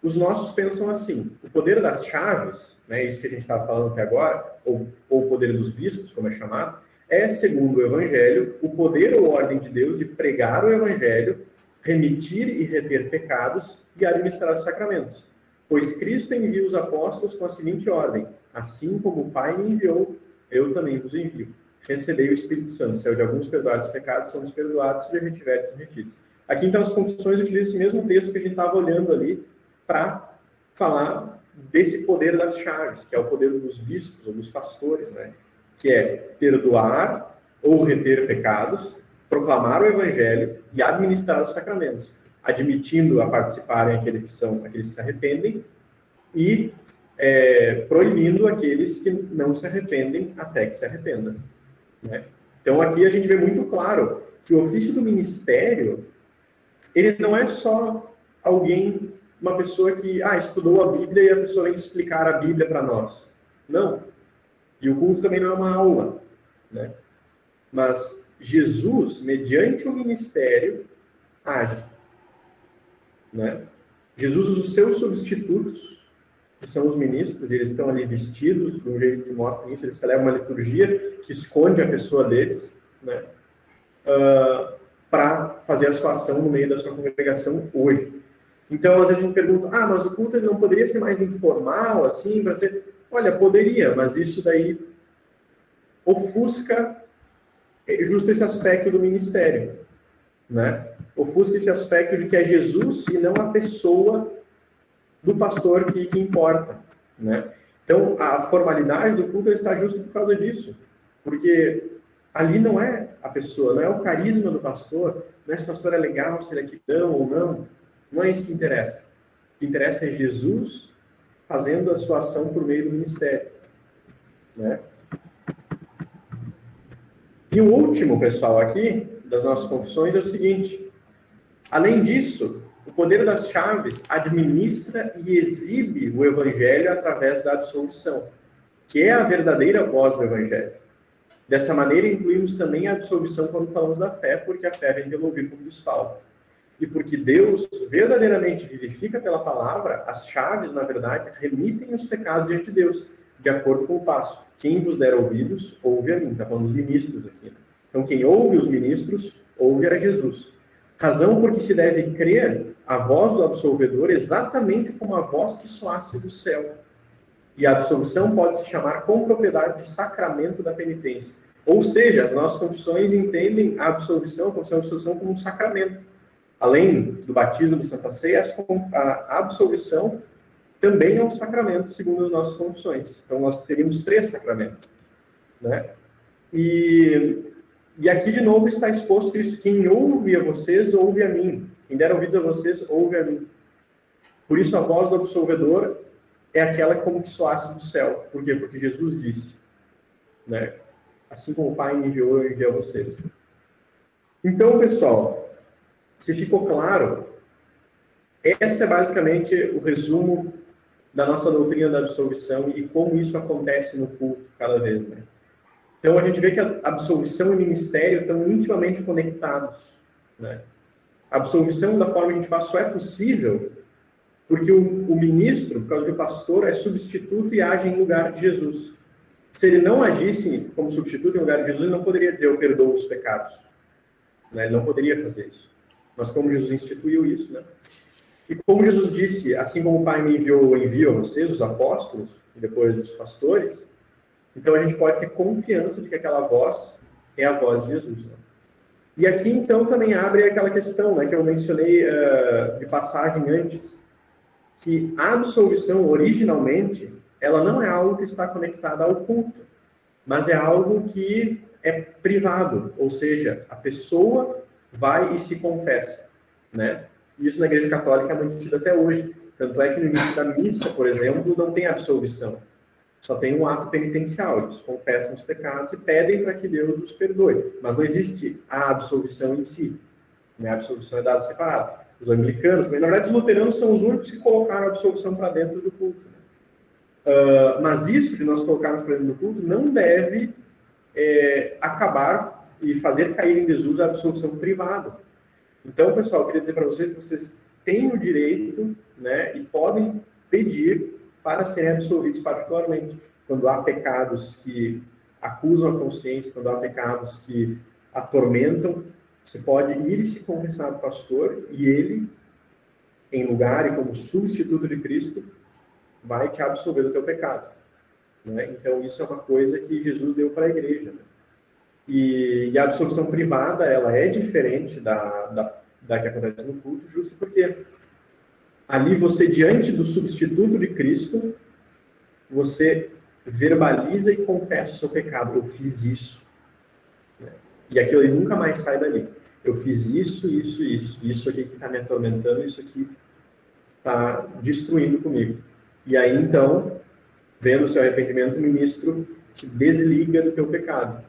Os nossos pensam assim: o poder das chaves, né, isso que a gente estava falando até agora, ou o poder dos bispos, como é chamado, é, segundo o Evangelho, o poder ou ordem de Deus de pregar o Evangelho, remitir e reter pecados e administrar os sacramentos. Pois Cristo envia os apóstolos com a seguinte ordem: assim como o Pai me enviou, eu também vos envio. Recebei o Espírito Santo. Se é de alguns perdoados os pecados, são perdoados, se de retiveres, são retidos. Aqui, então, as confissões utilizam esse mesmo texto que a gente estava olhando ali para falar desse poder das chaves, que é o poder dos bispos ou dos pastores, né? Que é perdoar ou reter pecados, proclamar o Evangelho e administrar os sacramentos, admitindo a participarem aqueles que se arrependem e proibindo aqueles que não se arrependem até que se arrependam. Né? Então, aqui a gente vê muito claro que o ofício do ministério, ele não é só alguém, uma pessoa que estudou a Bíblia e a pessoa vem explicar a Bíblia para nós. Não. E o culto também não é uma aula. Né? Mas Jesus, mediante o ministério, age. Né? Jesus usa os seus substitutos, que são os ministros, e eles estão ali vestidos de um jeito que mostra isso, eles celebram uma liturgia que esconde a pessoa deles, né? Para fazer a sua ação no meio da sua congregação hoje. Então, às vezes a gente pergunta, mas o culto ele não poderia ser mais informal, assim, para ser... Olha, poderia, mas isso daí ofusca justo esse aspecto do ministério, né? Ofusca esse aspecto de que é Jesus e não a pessoa do pastor que importa, né? Então, a formalidade do culto está justo por causa disso, porque ali não é a pessoa, não é o carisma do pastor, não é se o pastor é legal, se ele é quitão ou não é isso que interessa. O que interessa é Jesus fazendo a sua ação por meio do ministério, né? E o último, pessoal, aqui, das nossas confissões é o seguinte: além disso, o poder das chaves administra e exibe o Evangelho através da absolvição, que é a verdadeira voz do Evangelho. Dessa maneira, incluímos também a absolvição quando falamos da fé, porque a fé vem pelo ouvir, como diz Paulo. E porque Deus verdadeiramente vivifica pela palavra, as chaves, na verdade, remitem os pecados diante de Deus, de acordo com o passo. Quem vos der ouvidos, ouve a mim. Está falando dos ministros aqui. Né? Então, quem ouve os ministros, ouve a Jesus. Razão porque se deve crer a voz do absolvedor exatamente como a voz que soasse do céu. E a absolvição pode se chamar com propriedade de sacramento da penitência. Ou seja, as nossas confissões entendem a absolvição, a confissão de absolvição como um sacramento. Além do batismo de Santa Ceia, a absolvição também é um sacramento, segundo as nossas confissões. Então, nós teríamos 3 sacramentos. Né? E aqui, de novo, está exposto isso. Quem ouve a vocês, ouve a mim. Quem der ouvidos a vocês, ouve a mim. Por isso, a voz do absolvedor é aquela como que soasse do céu. Por quê? Porque Jesus disse. Né? Assim como o Pai me enviou, eu enviei a vocês. Então, pessoal, se ficou claro, esse é basicamente o resumo da nossa doutrina da absolvição e como isso acontece no culto cada vez, né? Então, a gente vê que a absolvição e o ministério estão intimamente conectados, né? A absolvição, da forma que a gente faz, só é possível porque o ministro, por causa que o pastor, é substituto e age em lugar de Jesus. Se ele não agisse como substituto em lugar de Jesus, ele não poderia dizer, eu perdoo os pecados. Né? Ele não poderia fazer isso. Mas como Jesus instituiu isso, né? E como Jesus disse, assim como o Pai me enviou, eu envio a vocês, os apóstolos, e depois os pastores, então a gente pode ter confiança de que aquela voz é a voz de Jesus. Né? E aqui, então, também abre aquela questão, né, que eu mencionei de passagem antes, que a absolvição, originalmente, ela não é algo que está conectado ao culto, mas é algo que é privado, ou seja, a pessoa vai e se confessa, né? Isso na Igreja Católica é mantido até hoje. Tanto é que no início da missa, por exemplo, não tem absolvição. Só tem um ato penitencial. Eles confessam os pecados e pedem para que Deus os perdoe. Mas não existe a absolvição em si. Né? A absolvição é dada separada. Os anglicanos, na verdade, os luteranos são os únicos que colocaram a absolvição para dentro do culto. Mas isso de nós colocarmos para dentro do culto não deve acabar e fazer cair em desuso a absolvição privada. Então, pessoal, eu queria dizer para vocês que vocês têm o direito, né, e podem pedir para serem absolvidos particularmente. Quando há pecados que acusam a consciência, quando há pecados que atormentam, você pode ir e se confessar ao pastor e ele, em lugar e como substituto de Cristo, vai te absolver do teu pecado. Né? Então, isso é uma coisa que Jesus deu para a igreja. Né? E a absolvição privada, ela é diferente da que acontece no culto, justo porque ali você, diante do substituto de Cristo, você verbaliza e confessa o seu pecado. Eu fiz isso. Né? E aquilo ali nunca mais sai dali. Eu fiz isso, isso, isso. Isso aqui que está me atormentando, isso aqui está destruindo comigo. E aí, então, vendo o seu arrependimento, o ministro te desliga do teu pecado.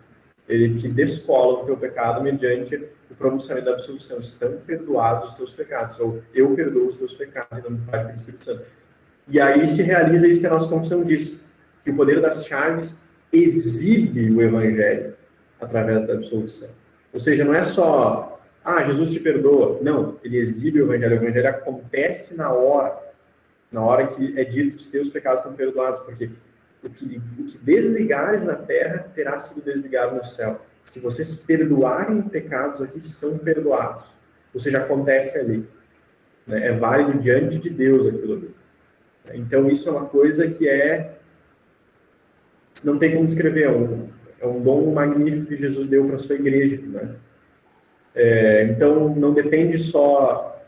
Ele te descola do teu pecado mediante o pronunciamento da absolvição. Estão perdoados os teus pecados. Ou eu perdoo os teus pecados em nome do Pai e do Espírito Santo. E aí se realiza isso que a nossa confissão diz, que o poder das chaves exibe o evangelho através da absolvição. Ou seja, não é só, Jesus te perdoa. Não, ele exibe o evangelho. O evangelho acontece na hora que é dito os teus pecados estão perdoados, porque o que desligares na terra terá sido desligado no céu. Se vocês perdoarem pecados aqui, são perdoados. Ou seja, acontece ali. Né? É válido diante de Deus aquilo ali. Então, isso é uma coisa que não tem como descrever, é um dom magnífico que Jesus deu para a sua igreja. Né? Então, não depende só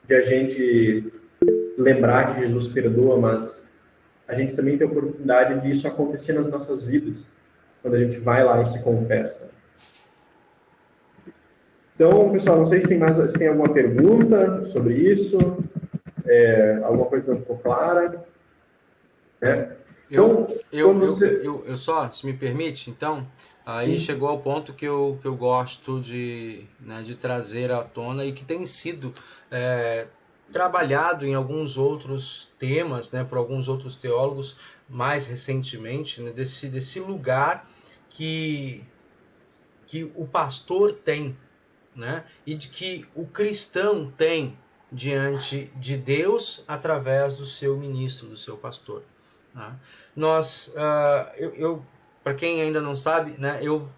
de a gente lembrar que Jesus perdoa, mas a gente também tem a oportunidade de isso acontecer nas nossas vidas, quando a gente vai lá e se confessa. Então, pessoal, não sei se tem alguma pergunta sobre isso, alguma coisa que não ficou clara. Né? Então, eu só, se me permite, então, aí Sim. chegou ao ponto que eu gosto de trazer à tona e que tem sido trabalhado em alguns outros temas, né, por alguns outros teólogos mais recentemente, né, desse lugar que o pastor tem, né, e de que o cristão tem diante de Deus através do seu ministro, do seu pastor. Né? Para quem ainda não sabe, né, eu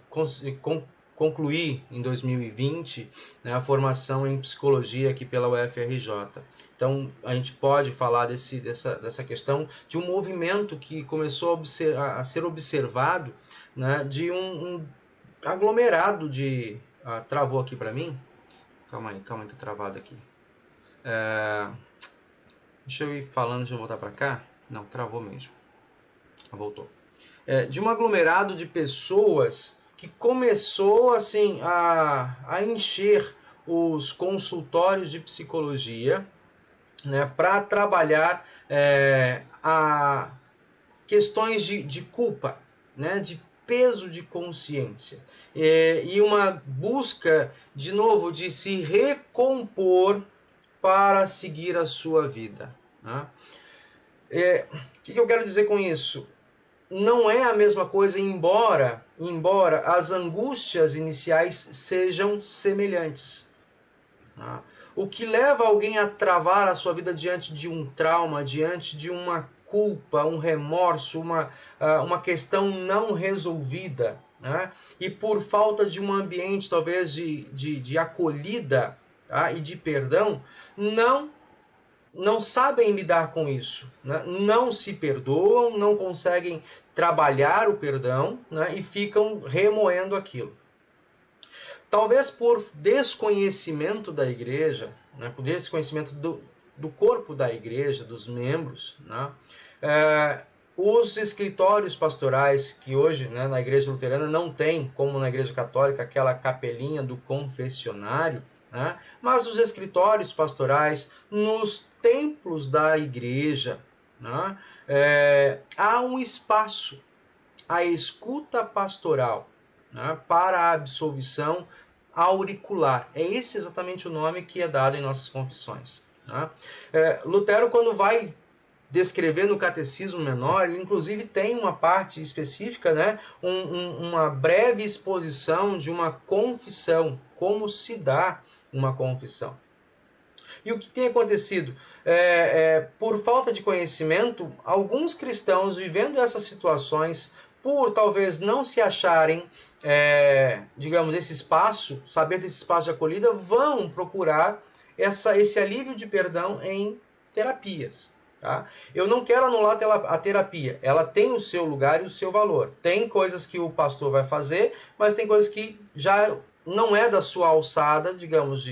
concluí em 2020, né, a formação em psicologia aqui pela UFRJ. Então, a gente pode falar dessa questão de um movimento que começou a ser observado, né, de um aglomerado de... travou aqui para mim? Calma aí, tá travado aqui. Deixa eu ir falando, deixa eu voltar para cá. Não, travou mesmo. Voltou. De um aglomerado de pessoas que começou assim a encher os consultórios de psicologia, né, para trabalhar a questões de culpa, né, de peso de consciência, e uma busca, de novo, de se recompor para seguir a sua vida. Né? O que eu quero dizer com isso? Não é a mesma coisa, embora as angústias iniciais sejam semelhantes. Tá? O que leva alguém a travar a sua vida diante de um trauma, diante de uma culpa, um remorso, uma questão não resolvida, né? E por falta de um ambiente, talvez, de acolhida, tá? E de perdão, não sabem lidar com isso, né? Não se perdoam, não conseguem trabalhar o perdão, né? E ficam remoendo aquilo. talvez por desconhecimento da igreja, né, por desconhecimento do corpo da igreja, dos membros, né, os escritórios pastorais, que hoje, né, na igreja luterana não tem, como na igreja católica, aquela capelinha do confessionário, né, mas os escritórios pastorais, nos templos da igreja, né, há um espaço, a escuta pastoral, né, para a absolvição auricular. É esse exatamente o nome que é dado em nossas confissões. Né? Lutero, quando vai descrever no Catecismo Menor, ele inclusive tem uma parte específica, né, uma breve exposição de uma confissão, como se dá uma confissão. E o que tem acontecido? Por falta de conhecimento, alguns cristãos vivendo essas situações, por talvez não se acharem, digamos, esse espaço, saber desse espaço de acolhida, vão procurar esse alívio de perdão em terapias. Tá? Eu não quero anular a terapia, ela tem o seu lugar e o seu valor. Tem coisas que o pastor vai fazer, mas tem coisas que já não é da sua alçada, digamos,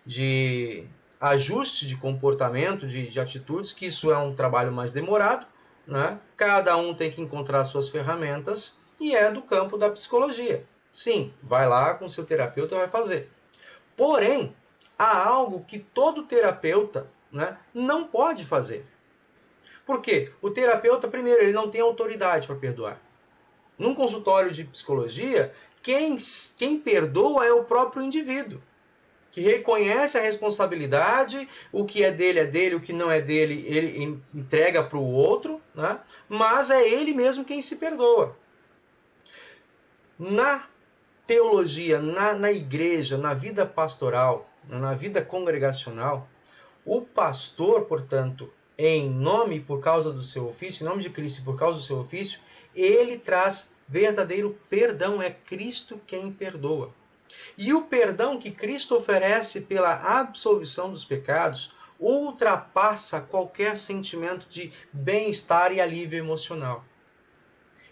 de ajuste de comportamento, de atitudes, que isso é um trabalho mais demorado, né? Cada um tem que encontrar suas ferramentas e é do campo da psicologia. Sim, vai lá com seu terapeuta e vai fazer. Porém, há algo que todo terapeuta, né, não pode fazer. Por quê? O terapeuta, primeiro, ele não tem autoridade para perdoar. Num consultório de psicologia, quem perdoa é o próprio indivíduo, que reconhece a responsabilidade, o que é dele, o que não é dele, ele entrega para o outro, né? Mas é ele mesmo quem se perdoa. Na teologia, na igreja, na vida pastoral, na vida congregacional, o pastor, portanto, em nome e por causa do seu ofício, em nome de Cristo e por causa do seu ofício, ele traz verdadeiro perdão, é Cristo quem perdoa. E o perdão que Cristo oferece pela absolvição dos pecados ultrapassa qualquer sentimento de bem-estar e alívio emocional.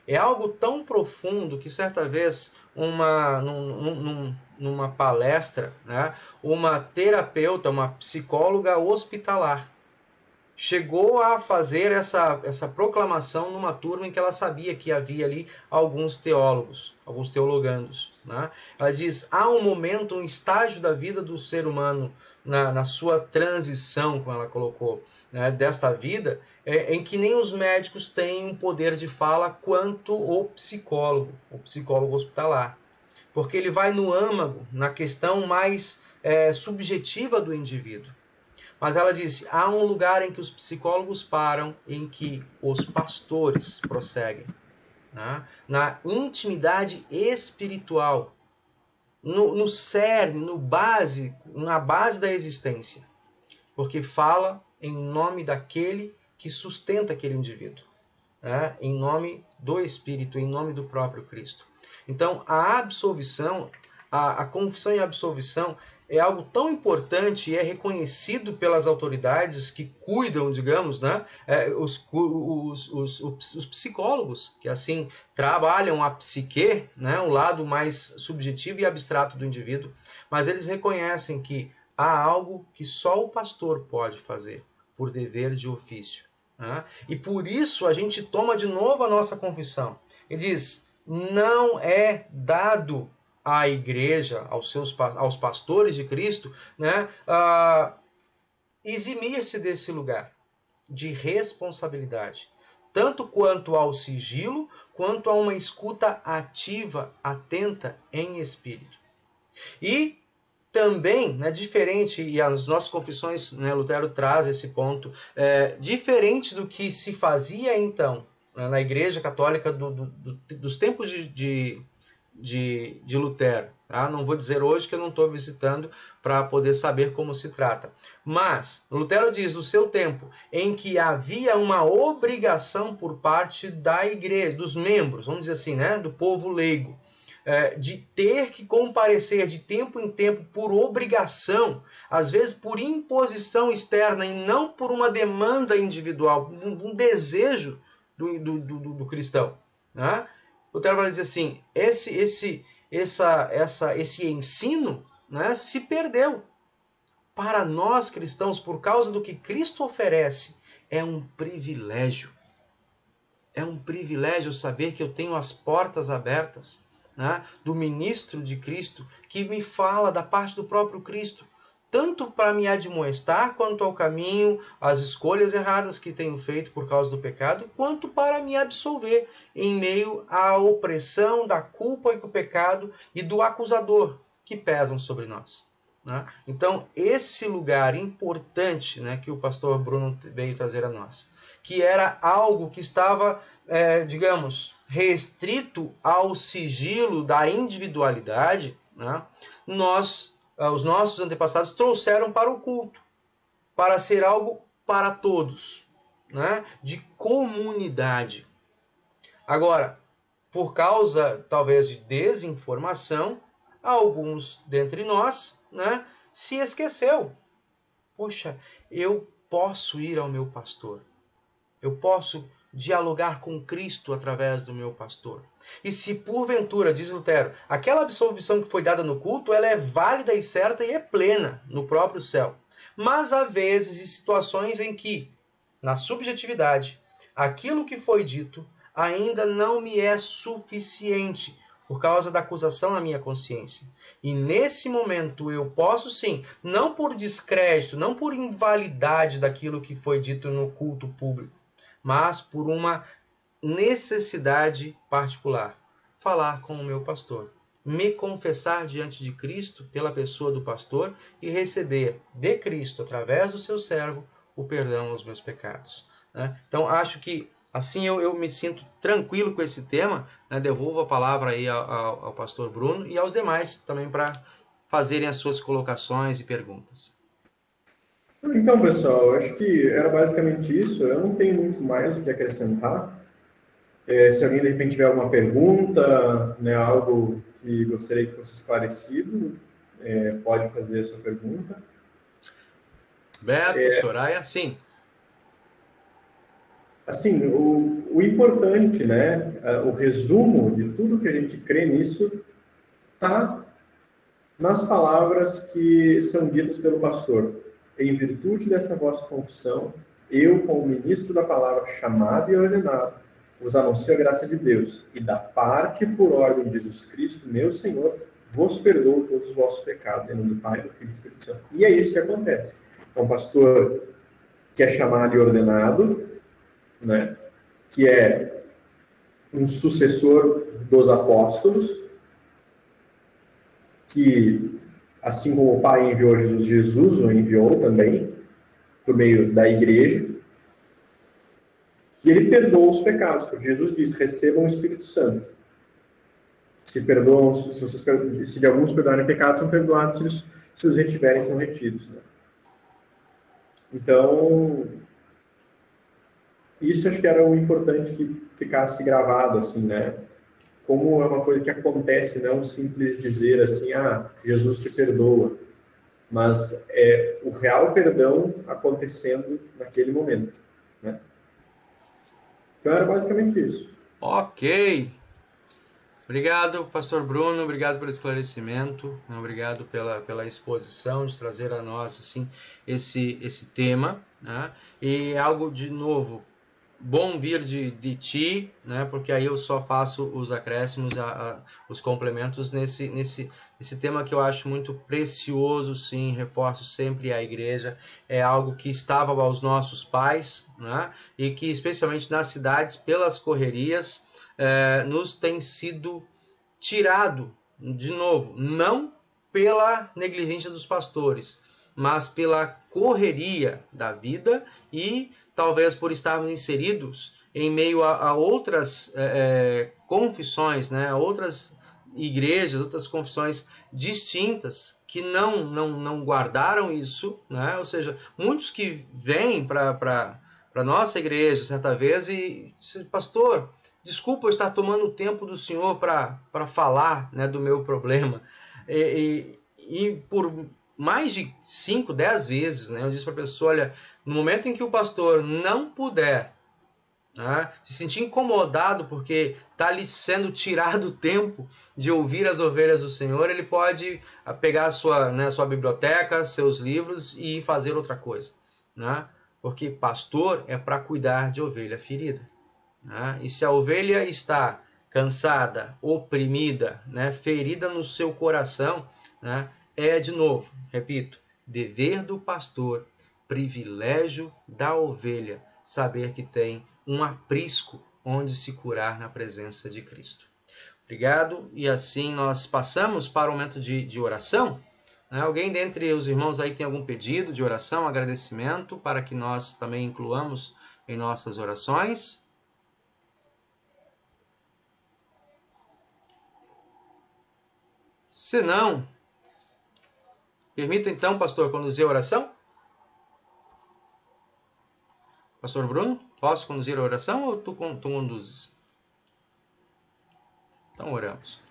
É algo tão profundo que certa vez, numa palestra, né, uma terapeuta, uma psicóloga hospitalar, chegou a fazer essa proclamação numa turma em que ela sabia que havia ali alguns teólogos, alguns teologandos. Né? Ela diz, há um momento, um estágio da vida do ser humano, na sua transição, como ela colocou, né, desta vida, em que nem os médicos têm um poder de fala quanto o psicólogo hospitalar. Porque ele vai no âmago, na questão mais subjetiva do indivíduo. Mas ela disse, há um lugar em que os psicólogos param, em que os pastores prosseguem. Né? Na intimidade espiritual, no cerne, na base da existência. Porque fala em nome daquele que sustenta aquele indivíduo. Né? Em nome do Espírito, em nome do próprio Cristo. Então, a absolvição, a confissão e a absolvição é algo tão importante e é reconhecido pelas autoridades que cuidam, digamos, né, os psicólogos, que assim trabalham a psique, né, o lado mais subjetivo e abstrato do indivíduo, mas eles reconhecem que há algo que só o pastor pode fazer, por dever de ofício. Né? E por isso a gente toma de novo a nossa confissão. Ele diz, não é dado à igreja, aos pastores de Cristo, né, eximir-se desse lugar de responsabilidade, tanto quanto ao sigilo, quanto a uma escuta ativa, atenta em espírito. E também, né, diferente, e as nossas confissões, né, Lutero traz esse ponto, diferente do que se fazia então, né, na Igreja Católica dos tempos de Lutero. Tá? Não vou dizer hoje que eu não estou visitando para poder saber como se trata. Mas Lutero diz, no seu tempo, em que havia uma obrigação por parte da igreja, dos membros, vamos dizer assim, né, do povo leigo, de ter que comparecer de tempo em tempo por obrigação, às vezes por imposição externa e não por uma demanda individual, um desejo do cristão. Né? Lutero vai dizer assim, esse ensino, né, se perdeu. Para nós cristãos, por causa do que Cristo oferece, é um privilégio. É um privilégio saber que eu tenho as portas abertas, né, do ministro de Cristo, que me fala da parte do próprio Cristo, tanto para me admoestar quanto ao caminho, as escolhas erradas que tenho feito por causa do pecado, quanto para me absolver em meio à opressão, da culpa e do pecado e do acusador que pesam sobre nós. Né? Então, esse lugar importante, né, que o pastor Bruno veio trazer a nós, que era algo que estava, digamos, restrito ao sigilo da individualidade, né, os nossos antepassados trouxeram para o culto, para ser algo para todos, né, de comunidade. Agora, por causa, talvez, de desinformação, alguns dentre nós, né, se esqueceu. Poxa, eu posso ir ao meu pastor. Eu posso dialogar com Cristo através do meu pastor. E se porventura, diz Lutero, aquela absolvição que foi dada no culto, ela é válida e certa e é plena no próprio céu. Mas há vezes e situações em que, na subjetividade, aquilo que foi dito ainda não me é suficiente por causa da acusação à minha consciência. E nesse momento eu posso sim, não por descrédito, não por invalidade daquilo que foi dito no culto público, mas por uma necessidade particular, falar com o meu pastor, me confessar diante de Cristo pela pessoa do pastor e receber de Cristo, através do seu servo, o perdão aos meus pecados. Né? Então, acho que assim eu me sinto tranquilo com esse tema, né? Devolvo a palavra aí ao pastor Bruno e aos demais também para fazerem as suas colocações e perguntas. Então, pessoal, eu acho que era basicamente isso. Eu não tenho muito mais o que acrescentar. Se alguém, de repente, tiver alguma pergunta, né, algo que gostaria que fosse esclarecido, pode fazer a sua pergunta. Beto, Soraya, sim. Assim, o importante, né, o resumo de tudo que a gente crê nisso está nas palavras que são ditas pelo pastor. Em virtude dessa vossa confissão, eu, como ministro da palavra, chamado e ordenado, vos anuncio a graça de Deus, e da parte por ordem de Jesus Cristo, meu Senhor, vos perdoo todos os vossos pecados, em nome do Pai, do Filho e do Espírito Santo. E é isso que acontece. É um pastor que é chamado e ordenado, né, que é um sucessor dos apóstolos, que, assim como o Pai enviou Jesus, Jesus o enviou também, por meio da igreja, e ele perdoa os pecados, porque Jesus diz, recebam o Espírito Santo. Se de alguns perdoarem pecados, são perdoados, se os retiverem, são retidos. Né? Então, isso acho que era o importante que ficasse gravado, assim, né? Como é uma coisa que acontece, não simples dizer assim, Jesus te perdoa, mas é o real perdão acontecendo naquele momento, né? Então era basicamente isso. Ok. Obrigado, pastor Bruno, obrigado pelo esclarecimento, obrigado pela exposição, de trazer a nós assim, esse tema, né? E algo de novo, bom vir de ti, né? Porque aí eu só faço os acréscimos, os complementos nesse tema que eu acho muito precioso, sim, reforço sempre a igreja, é algo que estava aos nossos pais, né? E que especialmente nas cidades, pelas correrias, nos tem sido tirado, de novo, não pela negligência dos pastores, mas pela correria da vida e talvez por estarmos inseridos em meio a outras confissões, né? Outras igrejas, outras confissões distintas que não guardaram isso, né? Ou seja, muitos que vêm para nossa igreja certa vez e pastor, desculpa eu estar tomando o tempo do senhor para falar, né, do meu problema. E por mais de 5, 10 vezes, né, eu disse para a pessoa, olha, no momento em que o pastor não puder né? Se sentir incomodado porque está lhe sendo tirado o tempo de ouvir as ovelhas do Senhor, ele pode pegar a sua biblioteca, seus livros e fazer outra coisa, né? Porque pastor é para cuidar de ovelha ferida, né? E se a ovelha está cansada, oprimida, né, ferida no seu coração, né, de novo, repito, dever do pastor, privilégio da ovelha, saber que tem um aprisco onde se curar na presença de Cristo. Obrigado, e assim nós passamos para o momento de oração. Alguém dentre os irmãos aí tem algum pedido de oração, agradecimento, para que nós também incluamos em nossas orações? Se não, permita então, pastor, conduzir a oração? Pastor Bruno, posso conduzir a oração ou tu conduzes? Então oramos.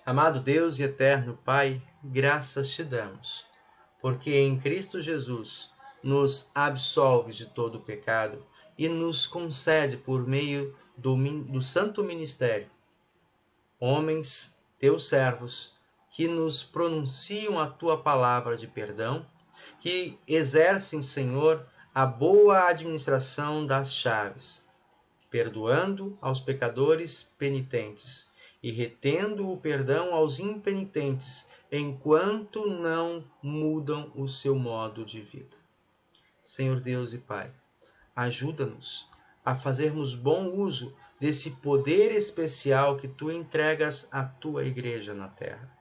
Amado Deus e eterno Pai, graças te damos, porque em Cristo Jesus nos absolves de todo o pecado e nos concede por meio do santo ministério homens, teus servos, que nos pronunciam a tua palavra de perdão, que exercem, Senhor, a boa administração das chaves, perdoando aos pecadores penitentes e retendo o perdão aos impenitentes, enquanto não mudam o seu modo de vida. Senhor Deus e Pai, ajuda-nos a fazermos bom uso desse poder especial que tu entregas à tua igreja na terra.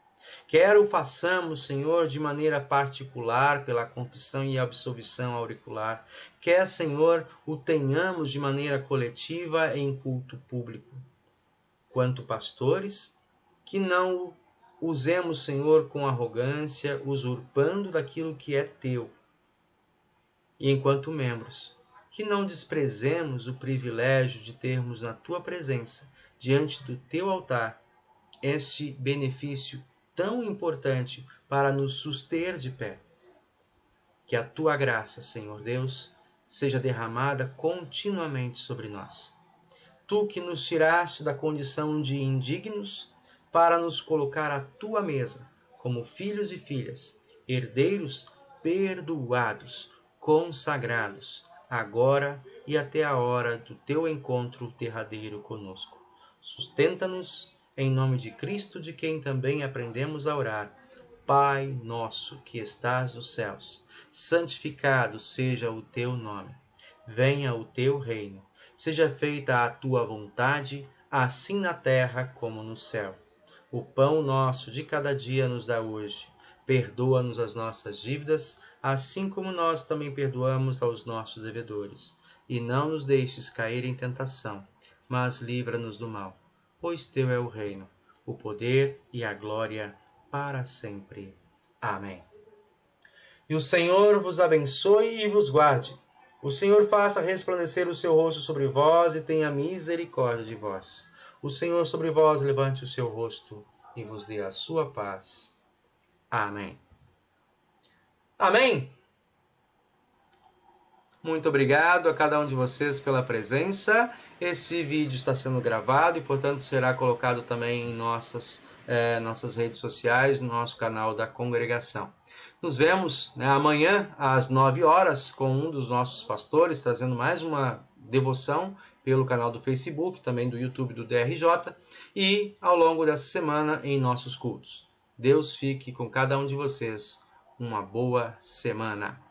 Quer o façamos, Senhor, de maneira particular, pela confissão e absolvição auricular, quer, Senhor, o tenhamos de maneira coletiva em culto público. Quanto pastores, que não usemos, Senhor, com arrogância, usurpando daquilo que é teu. E enquanto membros, que não desprezemos o privilégio de termos na tua presença, diante do teu altar, este benefício tão importante para nos suster de pé. Que a tua graça, Senhor Deus, seja derramada continuamente sobre nós. Tu que nos tiraste da condição de indignos para nos colocar à tua mesa, como filhos e filhas, herdeiros perdoados, consagrados, agora e até a hora do teu encontro derradeiro conosco. Sustenta-nos em nome de Cristo, de quem também aprendemos a orar. Pai nosso que estás nos céus, santificado seja o teu nome. Venha o teu reino. Seja feita a tua vontade, assim na terra como no céu. O pão nosso de cada dia nos dá hoje. Perdoa-nos as nossas dívidas, assim como nós também perdoamos aos nossos devedores. E não nos deixes cair em tentação, mas livra-nos do mal. Pois teu é o reino, o poder e a glória para sempre. Amém. E o Senhor vos abençoe e vos guarde. O Senhor faça resplandecer o seu rosto sobre vós e tenha misericórdia de vós. O Senhor sobre vós levante o seu rosto e vos dê a sua paz. Amém. Amém. Muito obrigado a cada um de vocês pela presença. Esse vídeo está sendo gravado e, portanto, será colocado também em nossas redes sociais, no nosso canal da congregação. Nos vemos amanhã às 9 horas com um dos nossos pastores, trazendo mais uma devoção pelo canal do Facebook, também do YouTube do DRJ, e ao longo dessa semana em nossos cultos. Deus fique com cada um de vocês. Uma boa semana.